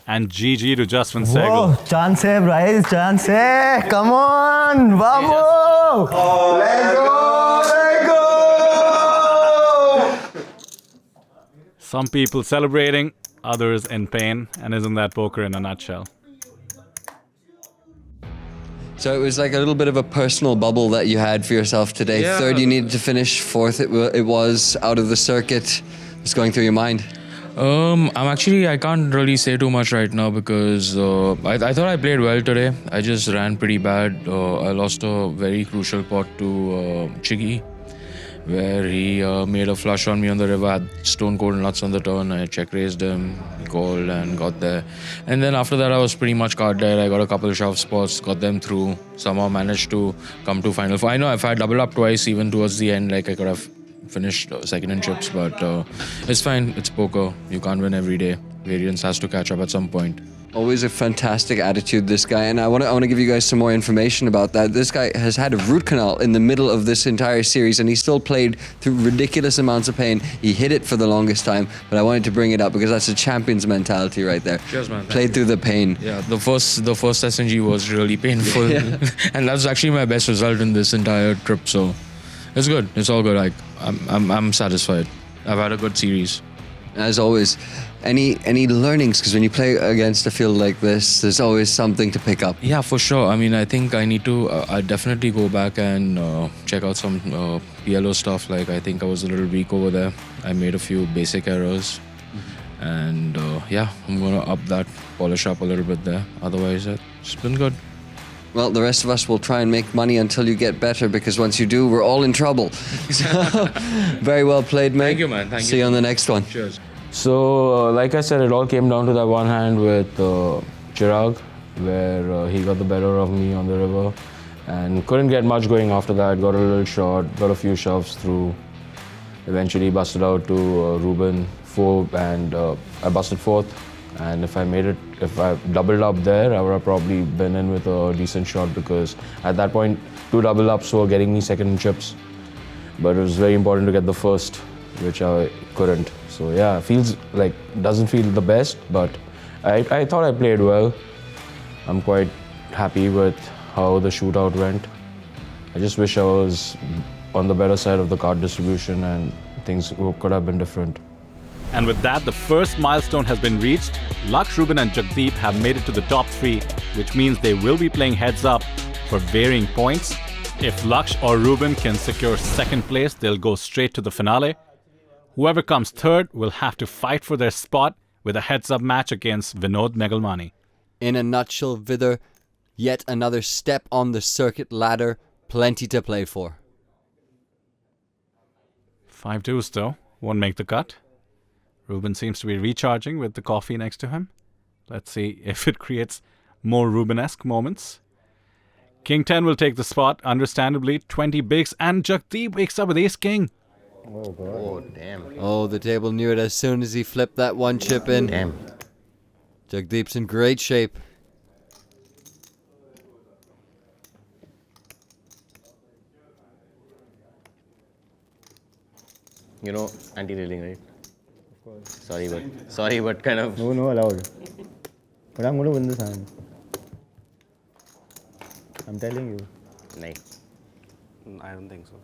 and GG to Jaswin Sehgal. Whoa, chance hai, Bryce, chance hai. Come on, vamos! Let's go, let's go! Some people celebrating, others in pain, and isn't that poker in a nutshell? So it was like a little bit of a personal bubble that you had for yourself today. Yeah. Third, you needed to finish. Fourth, it was out of the circuit. What's going through your mind? I can't really say too much right now because I thought I played well today. I just ran pretty bad. I lost a very crucial pot to Chiggy, where he made a flush on me on the river. I had stone cold nuts on the turn. I check raised him, he called and got there. And then after that, I was pretty much card dead. I got a couple of shove spots, got them through. Somehow managed to come to final four. I know if I had doubled up twice, even towards the end, like I could have finished second in chips, but it's fine. It's poker. You can't win every day. Variance has to catch up at some point. Always a fantastic attitude, this guy, and I want to give you guys some more information about that. This guy has had a root canal in the middle of this entire series, and he still played through ridiculous amounts of pain. He hit it for the longest time, but I wanted to bring it up because that's a champion's mentality right there. Cheers, man. Played through the pain. Yeah, the first SNG was really painful, and that's actually my best result in this entire trip. So it's good. It's all good. Like I'm satisfied. I've had a good series. As always, any learnings? Because when you play against a field like this, there's always something to pick up. Yeah, for sure. I mean, I think I need to. I definitely go back and check out some PLO stuff. Like I think I was a little weak over there. I made a few basic errors, and yeah, I'm gonna up that, polish up a little bit there. Otherwise, it's been good. Well, the rest of us will try and make money until you get better, because once you do, we're all in trouble. So, very well played, mate. Thank you, man. Thank you. See you on the next one. Cheers. So, like I said, it all came down to that one hand with Chirag, where he got the better of me on the river and couldn't get much going after that. Got a little short, got a few shoves through. Eventually busted out to Ruben 4, and I busted 4th. And if I doubled up there, I would have probably been in with a decent shot, because at that point, 2 double ups were getting me second in chips. But it was very important to get the first, which I couldn't. So yeah, doesn't feel the best, but I thought I played well. I'm quite happy with how the shootout went. I just wish I was on the better side of the card distribution and things could have been different. And with that, the first milestone has been reached. Laksh, Ruben and Jagdeep have made it to the top 3, which means they will be playing heads up for varying points. If Laksh or Ruben can secure second place, they'll go straight to the finale. Whoever comes third will have to fight for their spot with a heads up match against Vinod Megalmani. In a nutshell, Vidur, yet another step on the circuit ladder, plenty to play for. 5-2 though, won't make the cut. Ruben seems to be recharging with the coffee next to him. Let's see if it creates more Ruben-esque moments. King 10 will take the spot, understandably. 20 bigs, and Jagdeep wakes up with Ace King. Oh, God. Oh, damn. Oh, the table knew it as soon as he flipped that one chip in. Damn. Jagdeep's in great shape. You know, anti-railing, right? Of course. Sorry, but kind of... No, allowed. But I'm going to win this hand. I'm telling you. Nice. I don't think so.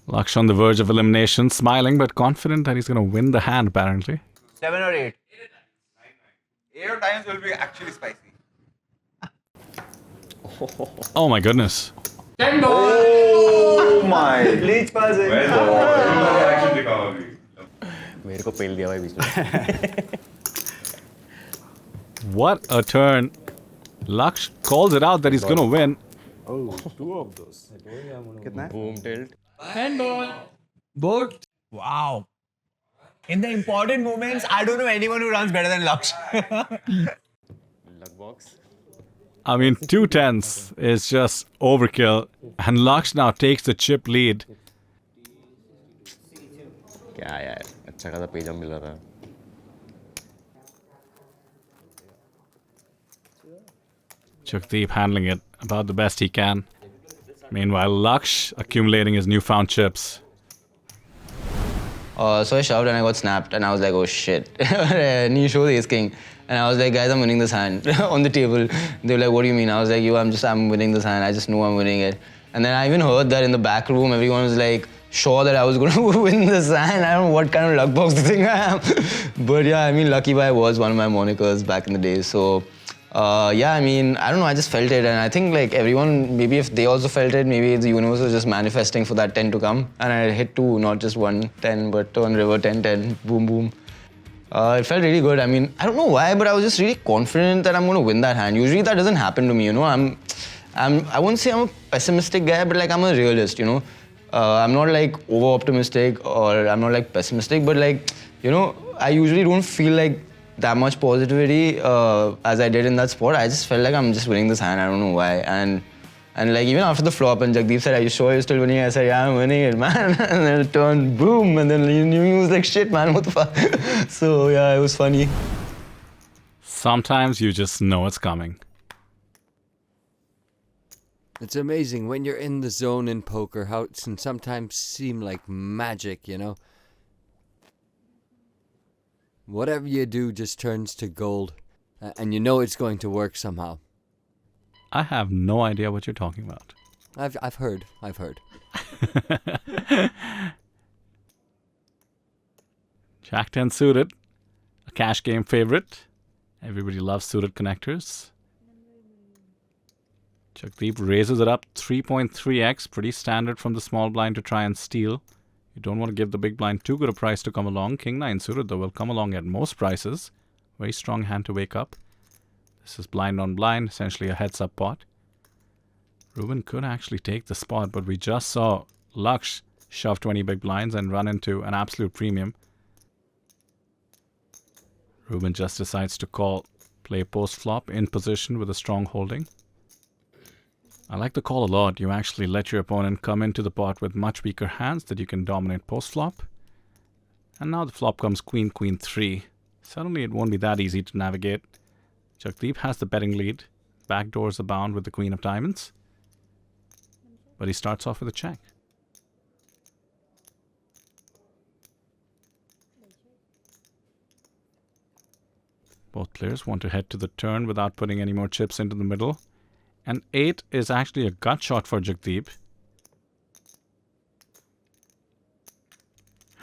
Laksh on the verge of elimination, smiling but confident that he's going to win the hand, apparently. 7 or 8. 8 times will be actually spicy. Oh my goodness. Oh my! Leech passing. मेरे को पेल दिया भाई बीच में. What a turn. Laksh calls it out that he's going to win. Oh, 2 of those. Boom tilt. Handball. Board. Wow. In the important moments, I don't know anyone who runs better than Laksh. Luck box. I mean, 2 10s is just overkill. And Laksh now takes the chip lead. क्या यार अच्छा खासा page मिल रहा था. Jagdeep handling it about the best he can. Meanwhile, Laksh accumulating his newfound chips. So I shoved and I got snapped and I was like, oh shit. And he showed Ace King. And I was like, guys, I'm winning this hand on the table. They were like, what do you mean? I was like, I'm winning this hand. I just know I'm winning it. And then I even heard that in the back room, everyone was like sure that I was going to win this hand. I don't know what kind of luck box they think I am. But yeah, I mean, Lucky Bhai was one of my monikers back in the day. So yeah, I mean, I don't know, I just felt it. And I think like everyone, maybe if they also felt it, maybe the universe was just manifesting for that 10 to come. And I hit 2, not just 1 10, but turn river 10 10, boom boom. It felt really good. I mean, I don't know why, but I was just really confident that I'm going to win that hand. Usually that doesn't happen to me, you know. I wouldn't say I'm a pessimistic guy, but like I'm a realist, you know. I'm not like over-optimistic or I'm not like pessimistic, but like, you know, I usually don't feel like that much positivity as I did in that spot. I just felt like I'm just winning this hand. I don't know why. And like even after the flop and Jagdeep said, are you sure you're still winning? I said, yeah, I'm winning it, man. And then it turned boom. And then you knew he was like, shit, man, what the fuck? So yeah, it was funny. Sometimes you just know it's coming. It's amazing when you're in the zone in poker how it can sometimes seem like magic, you know. Whatever you do just turns to gold. And you know it's going to work somehow. I have no idea what you're talking about. I've heard. Jack 10 suited, a cash game favorite. Everybody loves suited connectors. Jagdeep raises it up 3.3x, pretty standard from the small blind to try and steal. You don't want to give the big blind too good a price to come along. King 9 suited though will come along at most prices. Very strong hand to wake up. This is blind on blind, essentially a heads up pot. Ruben could actually take the spot, but we just saw Laksh shove 20 big blinds and run into an absolute premium. Ruben just decides to call, play post flop in position with a strong holding. I like the call a lot. You actually let your opponent come into the pot with much weaker hands that you can dominate post flop. And now the flop comes queen, queen 3. Suddenly it won't be that easy to navigate. Jagdeep has the betting lead. Backdoors abound with the queen of diamonds. But he starts off with a check. Both players want to head to the turn without putting any more chips into the middle. And 8 is actually a gut shot for Jagdeep.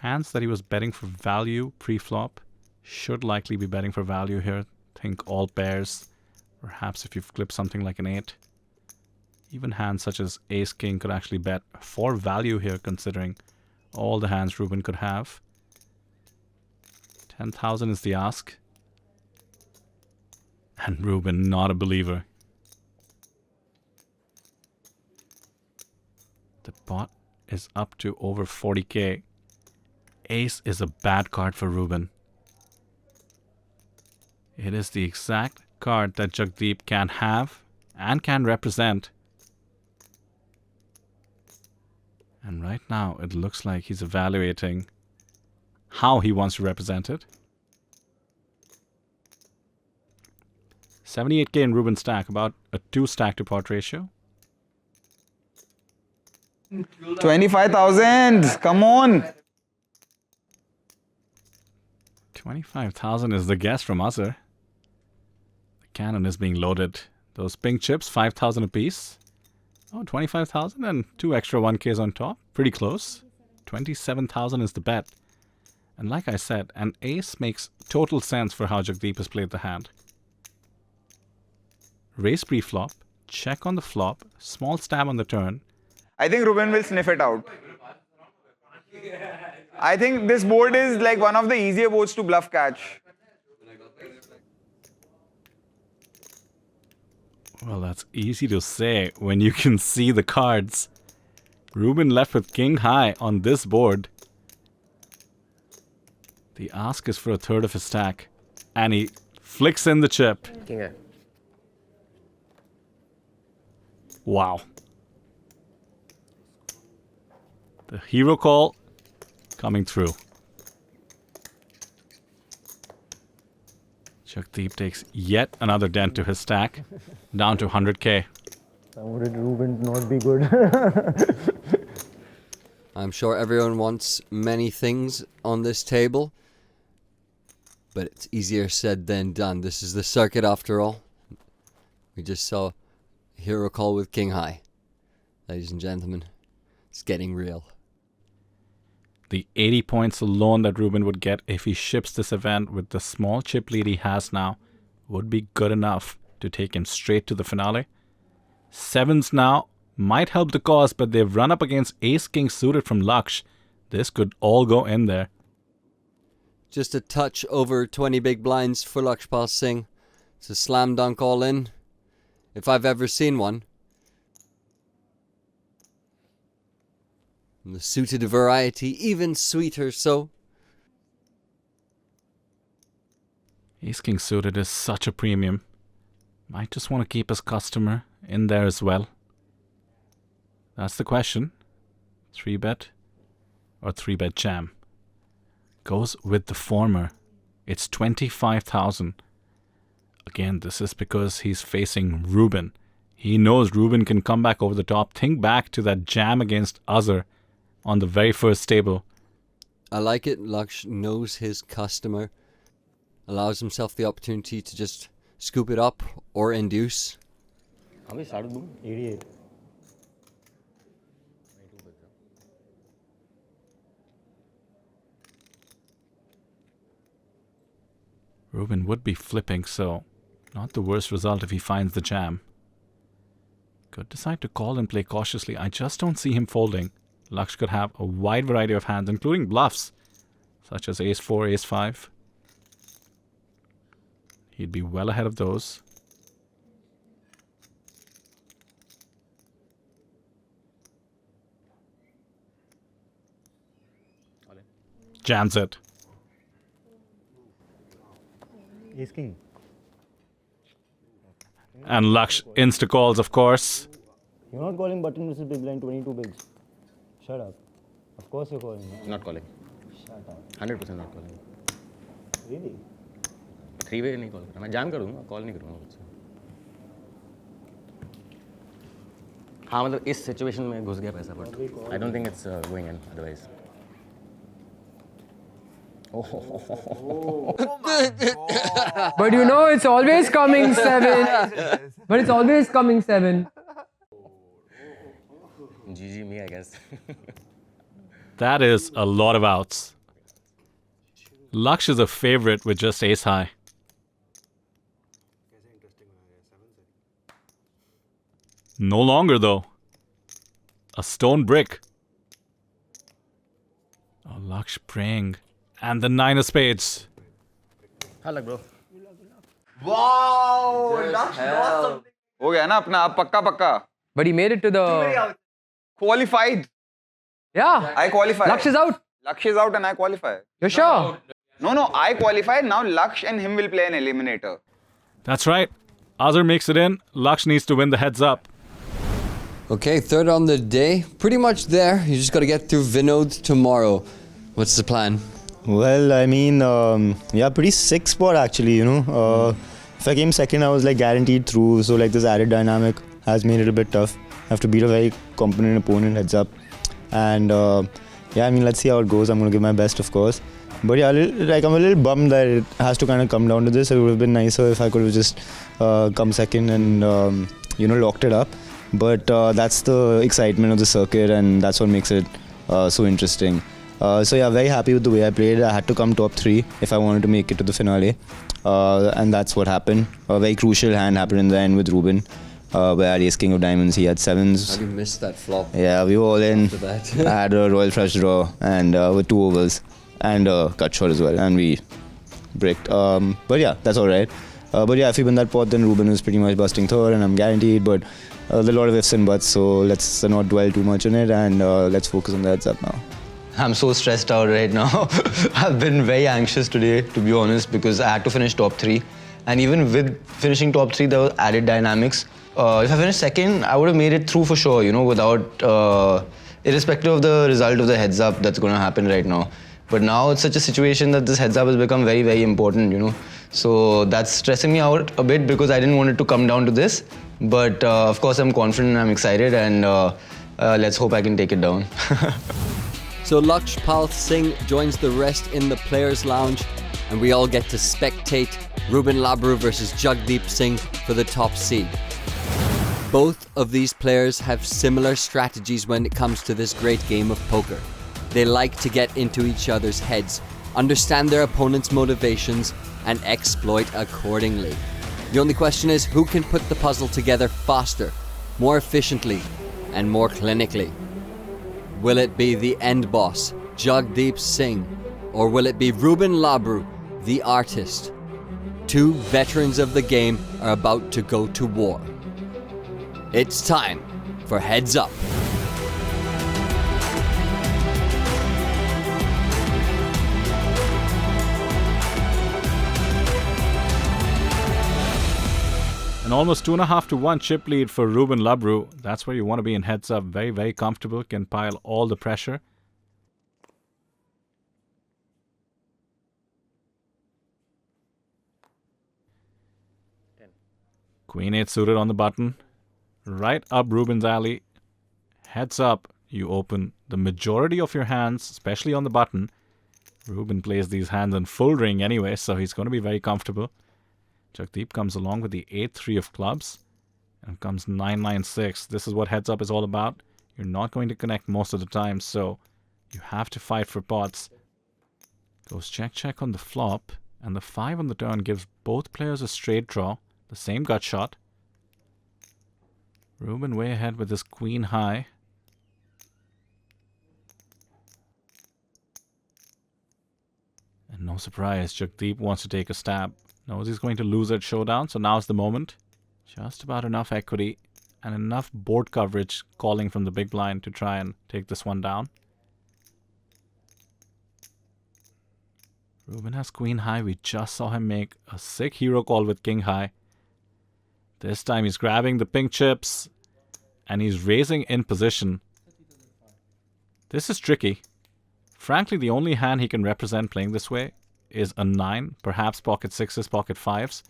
Hands that he was betting for value pre-flop should likely be betting for value here. Think all pairs. Perhaps if you flip something like an 8. Even hands such as Ace King could actually bet for value here, considering all the hands Ruben could have. 10,000 is the ask. And Ruben not a believer. The pot is up to over 40k. Ace is a bad card for Ruben. It is the exact card that Jagdeep can have and can represent. And right now it looks like he's evaluating how he wants to represent it. 78k in Ruben stack, about a 2 stack to pot ratio. 25,000, come on. 25,000 is the guess from Azhar. The cannon is being loaded. Those pink chips, 5,000 apiece. Oh, 25,000 and 2 extra 1Ks on top. Pretty close. 27,000 is the bet. And like I said, an ace makes total sense for how Jagdeep has played the hand. Raise pre-flop, check on the flop, small stab on the turn. I think Ruben will sniff it out. I think this board is like one of the easier boards to bluff catch. Well, that's easy to say when you can see the cards. Ruben left with king high on this board. The ask is for a third of his stack. And he flicks in the chip. King high. Wow. The hero call coming through. Jagdeep takes yet another dent to his stack, down to 100k. Would Ruben not be good? I'm sure everyone wants many things on this table, but it's easier said than done. This is the circuit after all. We just saw hero call with king high. ladies and gentlemen. It's getting real. The 80 points alone that Ruben would get if he ships this event with the small chip lead he has now would be good enough to take him straight to the finale. Sevens now might help the cause, but they've run up against ace-king suited from Laksh. This could all go in there. Just a touch over 20 big blinds for Lakshpal Singh. It's a slam dunk all in, if I've ever seen one. And the suited variety, even sweeter so. Ace-king suited is such a premium. Might just want to keep his customer in there as well. That's the question. 3-bet or 3-bet jam? Goes with the former. It's 25,000. Again, this is because he's facing Ruben. He knows Ruben can come back over the top. Think back to that jam against Azhar on the very first table. I like it. Laksh knows his customer. Allows himself the opportunity to just scoop it up or induce. How many started doing? 88. Ruben would be flipping, so not the worst result if he finds the jam. Could decide to call and play cautiously. I just don't see him folding. Laksh could have a wide variety of hands, including bluffs, such as ace-4, ace-5. He'd be well ahead of those. Jams it. Ace king. And Laksh insta-calls, of course. You're not calling button versus big blind 22 bigs. Shut up. Of course you're calling. Not calling. Shut up. 100% not calling. Really? 3-way नहीं call करूँगा मैं jam करूँगा call नहीं करूँगा मुझसे हाँ मतलब इस सिचुएशन में घुस गया पैसा but I don't think it's going in otherwise But you know, it's always coming 7. But it's always coming 7. GG me, I guess. That is a lot of outs. Laksh is a favorite with just ace high. No longer though. A stone brick. Oh, Laksh praying. And the 9 of spades. How luck, bro? Wow! Laksh lost something. हो गया ना अपना अब पक्का पक्का. But he made it to the Qualified. Yeah. I qualify. Laksh is out. Laksh is out and I qualify. You're sure? No, I qualified. Now Laksh and him will play an eliminator. That's right. Azhar makes it in. Laksh needs to win the heads up. Okay, third on the day. Pretty much there. You just got to get through Vinod tomorrow. What's the plan? Well, I mean, yeah, pretty sick spot actually, you know. If I came second, I was like guaranteed through. So like this added dynamic has made it a bit tough. I have to beat a very competent opponent heads up. And yeah, I mean, let's see how it goes. I'm going to give my best, of course. But yeah, I'm a little bummed that it has to kind of come down to this. It would have been nicer if I could have just come second and, you know, locked it up. But that's the excitement of the circuit and that's what makes it so interesting. So yeah, very happy with the way I played. I had to come top 3 if I wanted to make it to the finale. And that's what happened. A very crucial hand happened in the end with Ruben. Where I had ace king of diamonds, he had 7s. How do you miss that flop? Yeah, we were all in. After that. I had a royal flush draw and with 2 overs and a cut shot as well, and we bricked. But yeah, that's all right. But yeah, if we win that pot, then Ruben is pretty much busting third, and I'm guaranteed. But there's a lot of ifs and buts, so let's not dwell too much on it, and let's focus on the heads up now. I'm so stressed out right now. I've been very anxious today, to be honest, because I had to finish top 3. And even with finishing top 3, there was added dynamics. If I finished second, I would have made it through for sure, you know, without, irrespective of the result of the heads up that's going to happen right now. But now it's such a situation that this heads up has become very, very important, you know. So that's stressing me out a bit because I didn't want it to come down to this. But of course, I'm confident, I'm excited, and let's hope I can take it down. So Lakshpal Singh joins the rest in the Players' Lounge, and we all get to spectate Ruben Labru versus Jagdeep Singh for the top seed. Both of these players have similar strategies when it comes to this great game of poker. They like to get into each other's heads, understand their opponent's motivations, and exploit accordingly. The only question is who can put the puzzle together faster, more efficiently, and more clinically. Will it be the end boss, Jagdeep Singh, or will it be Ruben Labru, the artist? Two veterans of the game are about to go to war. It's time for Heads Up. An almost 2.5 to 1 chip lead for Ruben Labru. That's where you want to be in Heads Up. Very, very comfortable. Can pile all the pressure. Queen 8 suited on the button. Right up Ruben's alley. Heads up. You open the majority of your hands, especially on the button. Ruben plays these hands in full ring anyway, so he's going to be very comfortable. Jagdeep comes along with the 8-3 of clubs. And comes 9-9-6. This is what Heads Up is all about. You're not going to connect most of the time, so you have to fight for pots. Goes check on the flop. And the 5 on the turn gives both players a straight draw. The same gut shot. Ruben way ahead with his queen high. And no surprise, Jagdeep wants to take a stab. Knows he's going to lose at showdown, so now's the moment. Just about enough equity and enough board coverage calling from the big blind to try and take this one down. Ruben has queen high. We just saw him make a sick hero call with king high. This time he's grabbing the pink chips and he's raising in position. This is tricky. Frankly, the only hand he can represent playing this way is a 9, perhaps pocket 6s, pocket 5s.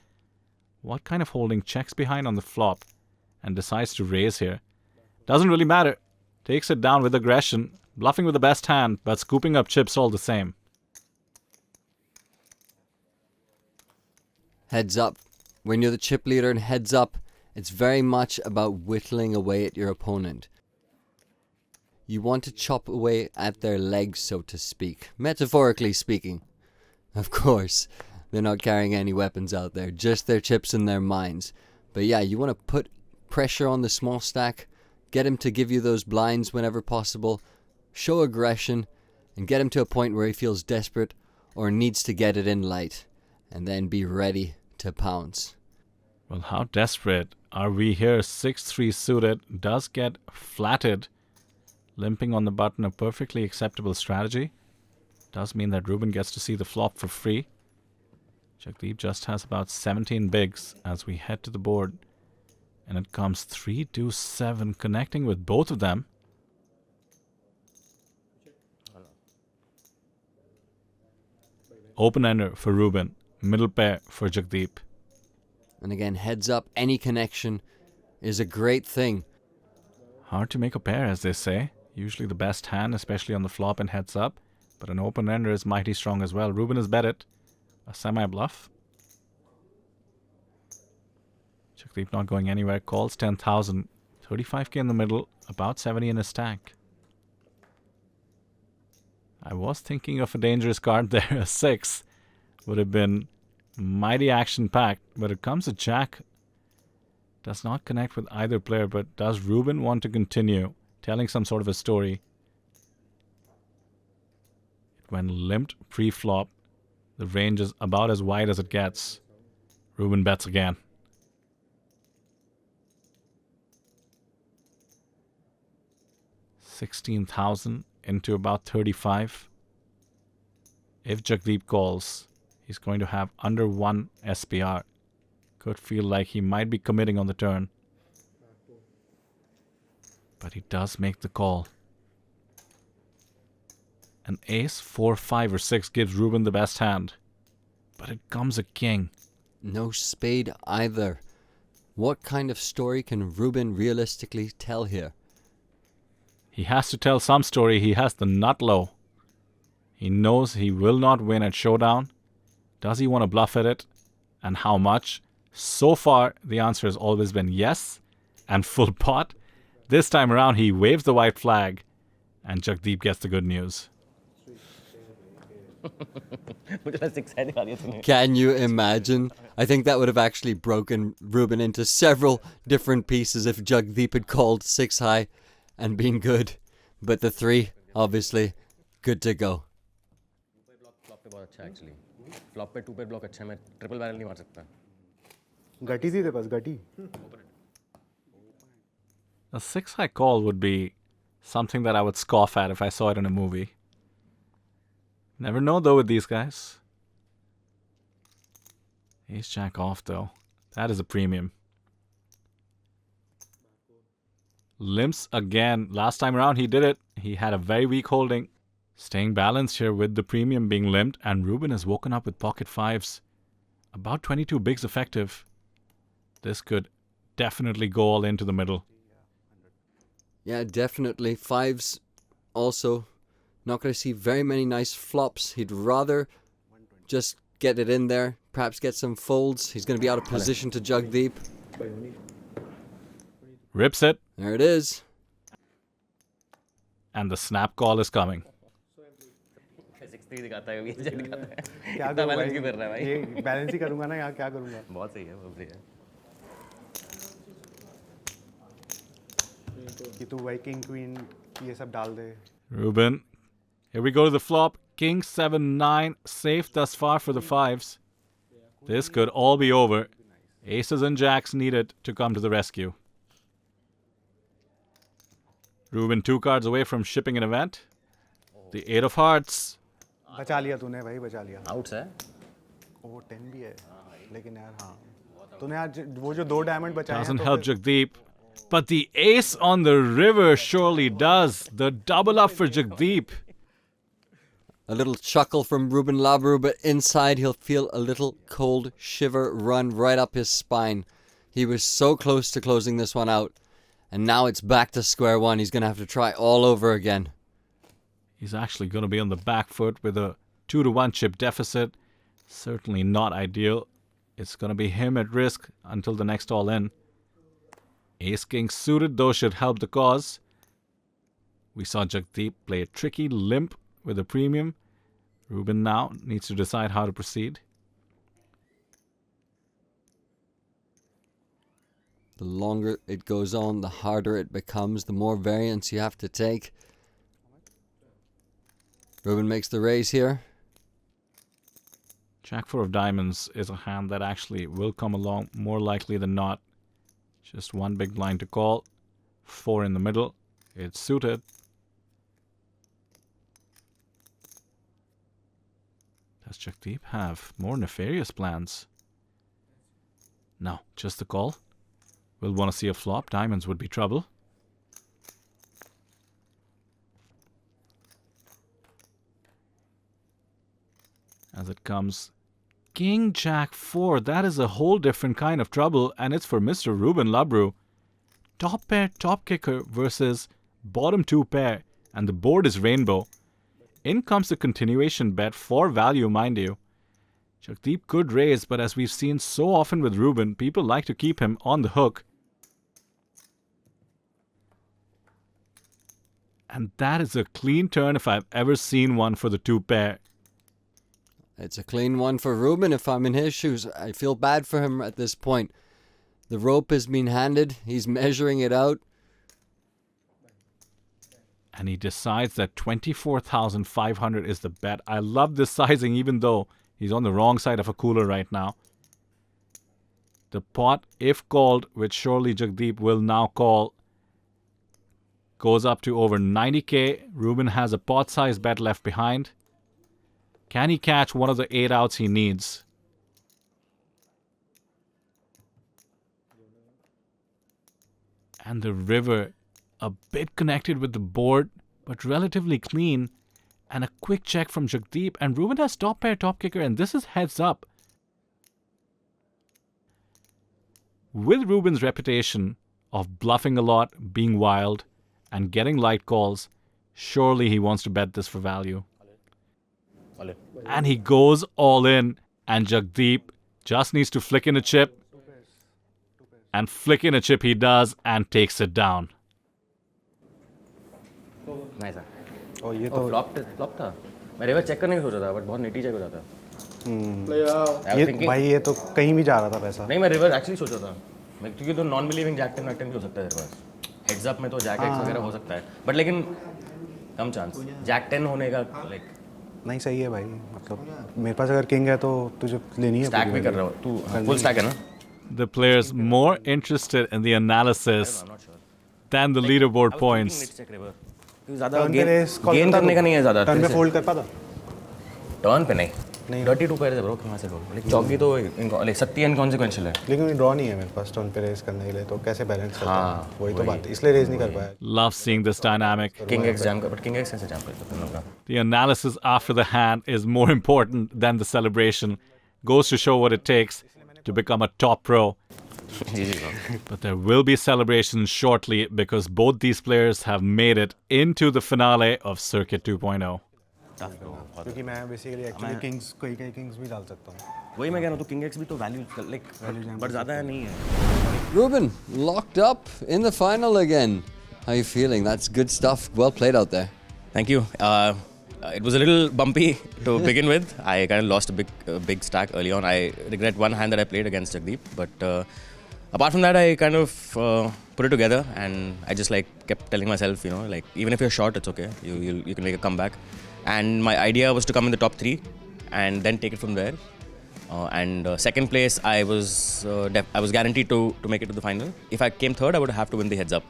What kind of holding checks behind on the flop and decides to raise here? Doesn't really matter. Takes it down with aggression, bluffing with the best hand, but scooping up chips all the same. Heads up. When you're the chip leader in Heads Up, it's very much about whittling away at your opponent. You want to chop away at their legs, so to speak. Metaphorically speaking. Of course, they're not carrying any weapons out there, just their chips in their minds. But yeah, you want to put pressure on the small stack, get him to give you those blinds whenever possible, show aggression, and get him to a point where he feels desperate or needs to get it in light, and then be ready to pounce. Well, how desperate are we here? 6-3 suited does get flatted. Limping on the button, a perfectly acceptable strategy. Does mean that Ruben gets to see the flop for free. Jagdeep just has about 17 bigs as we head to the board. And it comes 3-2-7, connecting with both of them. Open ender for Ruben. Middle pair for Jagdeep. And again, Heads Up, any connection is a great thing. Hard to make a pair, as they say. Usually the best hand, especially on the flop and Heads Up. But an open ender is mighty strong as well. Ruben has bet it. A semi-bluff. Jagdeep not going anywhere. Calls 10,000. 35k in the middle. About 70 in his stack. I was thinking of a dangerous card there. A 6 would have been mighty action-packed. But it comes a jack. Does not connect with either player. But does Ruben want to continue telling some sort of a story? When limped pre-flop, the range is about as wide as it gets. Ruben bets again. 16,000 into about 35. If Jagdeep calls, he's going to have under 1 SPR. Could feel like he might be committing on the turn. But he does make the call. An ace, 4, 5, or 6 gives Ruben the best hand. But it comes a king. No spade either. What kind of story can Ruben realistically tell here? He has to tell some story. He has the nut low. He knows he will not win at showdown. Does he want to bluff at it? And how much? So far, the answer has always been yes. and full pot. This time around, he waves the white flag, and Jagdeep gets the good news. Can you imagine? I think that would have actually broken Ruben into several different pieces if Jagdeep had called 6 high and been good. But the 3, obviously, good to go. Flop पे बहुत अच्छा actually flop पे 2 पे block अच्छा है मैं triple barrel नहीं मार सकता गटी थी तेरे पास गटी A 6 high call would be something that I would scoff at if I saw it in a movie. Never know though with these guys. Ace jack off though. That is a premium. Limps again. Last time around he did it. He had a very weak holding. Staying balanced here with the premium being limped, and Ruben has woken up with pocket 5s. About 22 bigs effective. This could definitely go all into the middle. Yeah, definitely. 5s also. Not going to see very many nice flops. He'd rather just get it in there, perhaps get some folds. He's going to be out of position to Jagdeep. Rips it. There it is. And the snap call is coming. क्या करूं भाई ये balance ही करूंगा ना यहाँ क्या करूंगा बहुत सही है बहुत सही है कि तू भाई किंग क्वीन ये सब डाल दे Ruben, here we go to the flop. King 7-9, safe thus far for the 5s. This could all be over. Aces and jacks needed to come to the rescue. Ruben 2 cards away from shipping an event. The 8 of hearts. बचा लिया तूने भाई बचा लिया outs है वो 10 भी है लेकिन यार हाँ तूने आज वो जो 2 डायमंड बचाए Doesn't help Jagdeep. But the ace on the river surely does. The double up for Jagdeep. A little chuckle from Ruben Labru, but inside he'll feel a little cold shiver run right up his spine. He was so close to closing this one out. And now it's back to square one. He's going to have to try all over again. He's actually going to be on the back foot with a 2-1 chip deficit. Certainly not ideal. It's going to be him at risk until the next all-in. Ace-King suited, though, should help the cause. We saw Jagdeep play a tricky limp with a premium. Ruben now needs to decide how to proceed. The longer it goes on, the harder it becomes, the more variance you have to take. Ruben makes the raise here. Jack 4 of diamonds is a hand that actually will come along more likely than not. Just one big blind to call. 4 in the middle. It's suited. Does Jagdeep have more nefarious plans? No, just the call. We'll want to see a flop. Diamonds would be trouble. As it comes, King Jack 4. That is a whole different kind of trouble, and it's for Mr. Ruben Labru. Top pair, top kicker versus bottom 2 pair, and the board is rainbow. In comes the continuation bet for value, mind you. Jagdeep could raise, but as we've seen so often with Ruben, people like to keep him on the hook. And that is a clean turn if I've ever seen one for the 2 pair. It's a clean one for Ruben if I'm in his shoes. I feel bad for him at this point. The rope has been handed. He's measuring it out. And he decides that 24,500 is the bet. I love this sizing even though he's on the wrong side of a cooler right now. The pot, if called, which surely Jagdeep will now call, goes up to over 90k. Ruben has a pot size bet left behind. Can he catch one of the 8 outs he needs? And the river, a bit connected with the board, but relatively clean. And a quick check from Jagdeep. And Ruben has top pair, top kicker, and this is heads up. With Ruben's reputation of bluffing a lot, being wild, and getting light calls, surely he wants to bet this for value. And he goes all in, and Jagdeep just needs to flick in a chip. And flicking a chip he does and takes it down. Nice. Oh, ये तो flop था. मैं river check करने की सोचा था, but बहुत नेटी check हो जाता. भाई ये तो कहीं भी जा रहा था पैसा. नहीं, मैं रिवर एक्चुअली सोचा था. क्योंकि तो नॉन बिलीविंग जैक 10 वैक 10 भी हो सकता है तेरे पास. हेड्स अप में तो जैक एक्स वगैरह हो सकता है. बट लेकिन कम चांस. जैक 10 होने का लाइक नहीं सही है भाई. मतलब मेरे पास अगर किंग है तो तुझे लेनी है. स्टैक भी कर रहा हो तू. फुल स्टैक है ना. The players more interested in the analysis than the leaderboard points. ज़्यादा गेन करने का नहीं है ज़्यादा. टर्न पे फोल्ड कर पाता. टर्न पे नहीं. 32 पैर है ब्रो. कहाँ से लोग लाइक चौकी तो लाइक सत्ती इनकॉन्सिक्वेंशियल है. लेकिन ड्रॉ नहीं है मेरे पास टर्न पे रेज करने के लिए. तो कैसे बैलेंस करता है. वही तो बात है. इसलिए रेज नहीं कर पाया. Love seeing this dynamic. King X jam but King X कैसे jam कर सकते हैं लोग. The analysis after the hand is more important than the celebration. Goes to show what it takes to become a top pro. But there will be celebrations shortly because both these players have made it into the finale of Circuit 2.0. क्योंकि मैं basically actually Kings कई Kings भी डाल सकता हूँ. वही मैं कह रहा हूँ तो किंग एक्स भी तो वैल्यू लाइक बट ज़्यादा है नहीं है. Ruben, locked up in the final again. How are you feeling? That's good stuff. Well played out there. Thank you. It was a little bumpy to begin with. I kind of lost a big stack early on. I regret one hand that I played against Jagdeep, but apart from that, I kind of put it together, and I just like kept telling myself, you know, like even if you're short, it's okay. You can make a comeback. And my idea was to come in the top 3, and then take it from there. And second place, I was guaranteed to make it to the final. If I came third, I would have to win the heads up.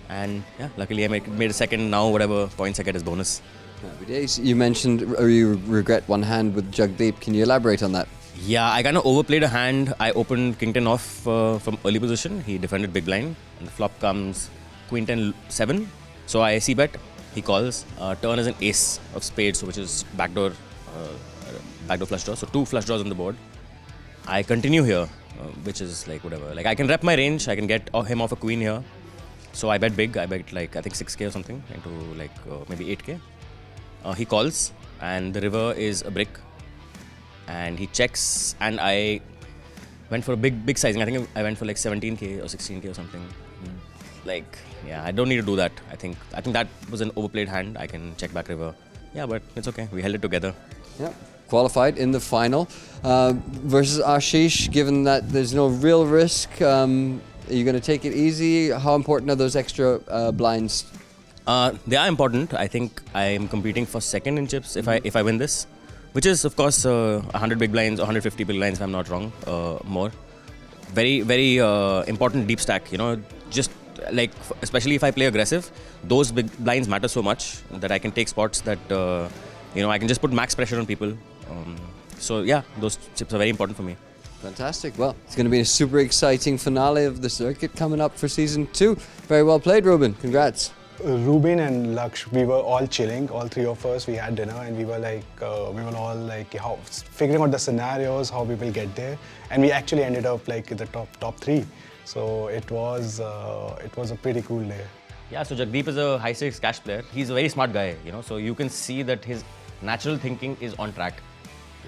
And yeah, luckily I made a second. Now whatever points I get is bonus. Happy days. You mentioned you regret one hand with Jagdeep. Can you elaborate on that? Yeah, I kind of overplayed a hand. I opened King 10 off from early position. He defended big blind. And the flop comes Queen 10 7. So I see bet. He calls. Turn is an ace of spades, which is backdoor flush draw. So 2 flush draws on the board. I continue here, which is like whatever. Like I can rep my range. I can get him off a queen here. So I bet big. I bet like I think 6k or something into like maybe 8k. He calls and the river is a brick. And he checks, and I went for a big sizing. I think I went for like 17k or 16k or something. Like, yeah, I don't need to do that. I think that was an overplayed hand. I can check back river. Yeah, but it's okay. We held it together. Yeah, qualified in the final versus Ashish. Given that there's no real risk, are you going to take it easy? How important are those extra blinds? They are important. I think I am competing for second in chips if I win this. Which is, of course, 100 big blinds or 150 big blinds, if I'm not wrong, more. Very, very important deep stack, you know, just like, especially if I play aggressive, those big blinds matter so much that I can take spots that, you know, I can just put max pressure on people. So, yeah, those chips are very important for me. Fantastic. Well, it's going to be a super exciting finale of the circuit coming up for Season 2. Very well played, Ruben. Congrats. Ruben and Laksh, we were all chilling, all 3 of us. We had dinner and we were like, figuring out the scenarios, how we will get there, and we actually ended up like in the top 3. So it was a pretty cool day. Yeah, so Jagdeep is a high stakes cash player. He's a very smart guy, you know. So you can see that his natural thinking is on track.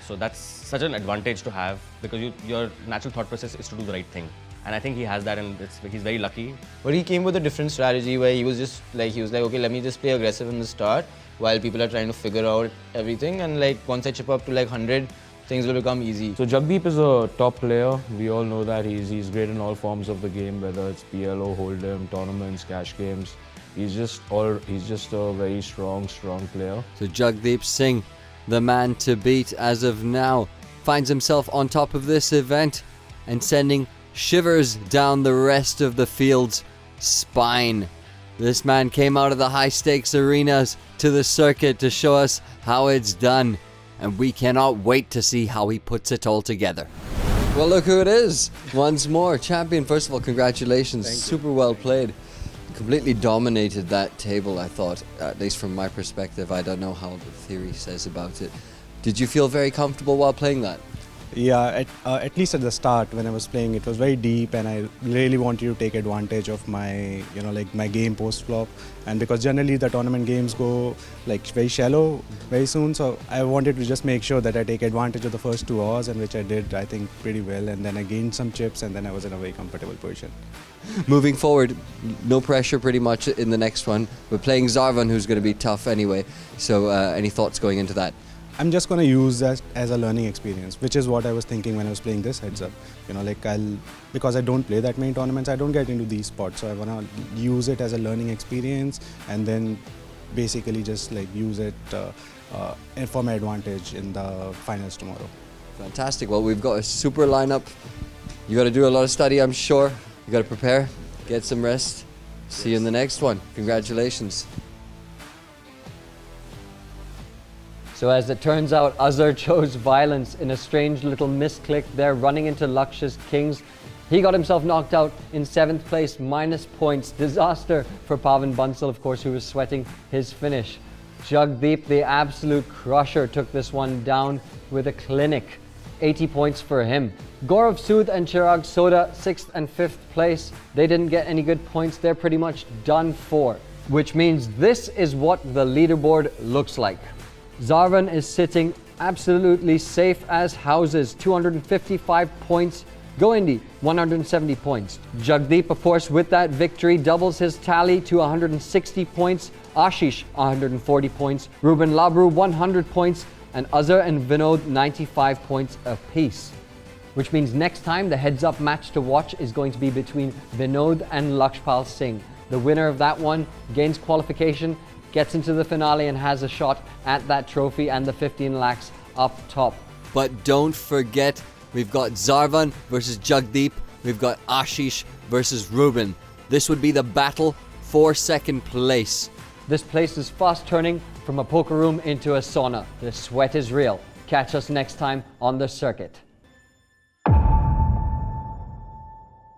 So that's such an advantage to have because your natural thought process is to do the right thing. And I think he has that, and he's very lucky. But he came with a different strategy where he was like, okay, let me just play aggressive in the start while people are trying to figure out everything. And like once I chip up to like 100, things will become easy. So Jagdeep is a top player. We all know that he's great in all forms of the game, whether it's PLO, Hold'em, tournaments, cash games. He's just a very strong player. So Jagdeep Singh, the man to beat as of now, finds himself on top of this event and sending shivers down the rest of the field's spine. This man came out of the high stakes arenas to the circuit to show us how it's done, and we cannot wait to see how he puts it all together. Well, look who it is. Once more, champion. First of all, congratulations. Super well played. Completely dominated that table, I thought, at least from my perspective. I don't know how the theory says about it. Did you feel very comfortable while playing that? Yeah, at least at the start when I was playing, it was very deep, and I really wanted to take advantage of my, like my game post flop. And because generally the tournament games go like very shallow very soon, so I wanted to just make sure that I take advantage of the first 2 hours, and which I did, I think, pretty well. And then I gained some chips, and then I was in a very comfortable position. Moving forward, no pressure pretty much in the next one. We're playing Zarvan, who's going to be tough anyway. So any thoughts going into that? I'm just going to use that as a learning experience, which is what I was thinking when I was playing this heads up. Like because I don't play that many tournaments, I don't get into these spots. So I want to use it as a learning experience, and then basically just like use it for my advantage in the finals tomorrow. Fantastic. Well, we've got a super lineup. You got to do a lot of study, I'm sure. You got to prepare, get some rest. See you in the next one. Congratulations. So as it turns out, Azhar chose violence in a strange little misclick there, running into Lakshya's kings. He got himself knocked out in 7th place, minus points. Disaster for Pavan Bansal, of course, who was sweating his finish. Jagdeep, the absolute crusher, took this one down with a clinic. 80 points for him. Gaurav Sood and Chirag Soda, 6th and 5th place. They didn't get any good points. They're pretty much done for. Which means this is what the leaderboard looks like. Zarvan is sitting absolutely safe as houses, 255 points. Goindi, 170 points. Jagdeep, of course, with that victory, doubles his tally to 160 points. Ashish, 140 points. Ruben Labru, 100 points. And Azhar and Vinod, 95 points apiece. Which means next time the heads-up match to watch is going to be between Vinod and Lakshpal Singh. The winner of that one gains qualification, gets into the finale, and has a shot at that trophy and the 15 lakhs up top. But don't forget, we've got Zarvan versus Jagdeep. We've got Ashish versus Ruben. This would be the battle for 2nd place. This place is fast turning from a poker room into a sauna. The sweat is real. Catch us next time on the circuit.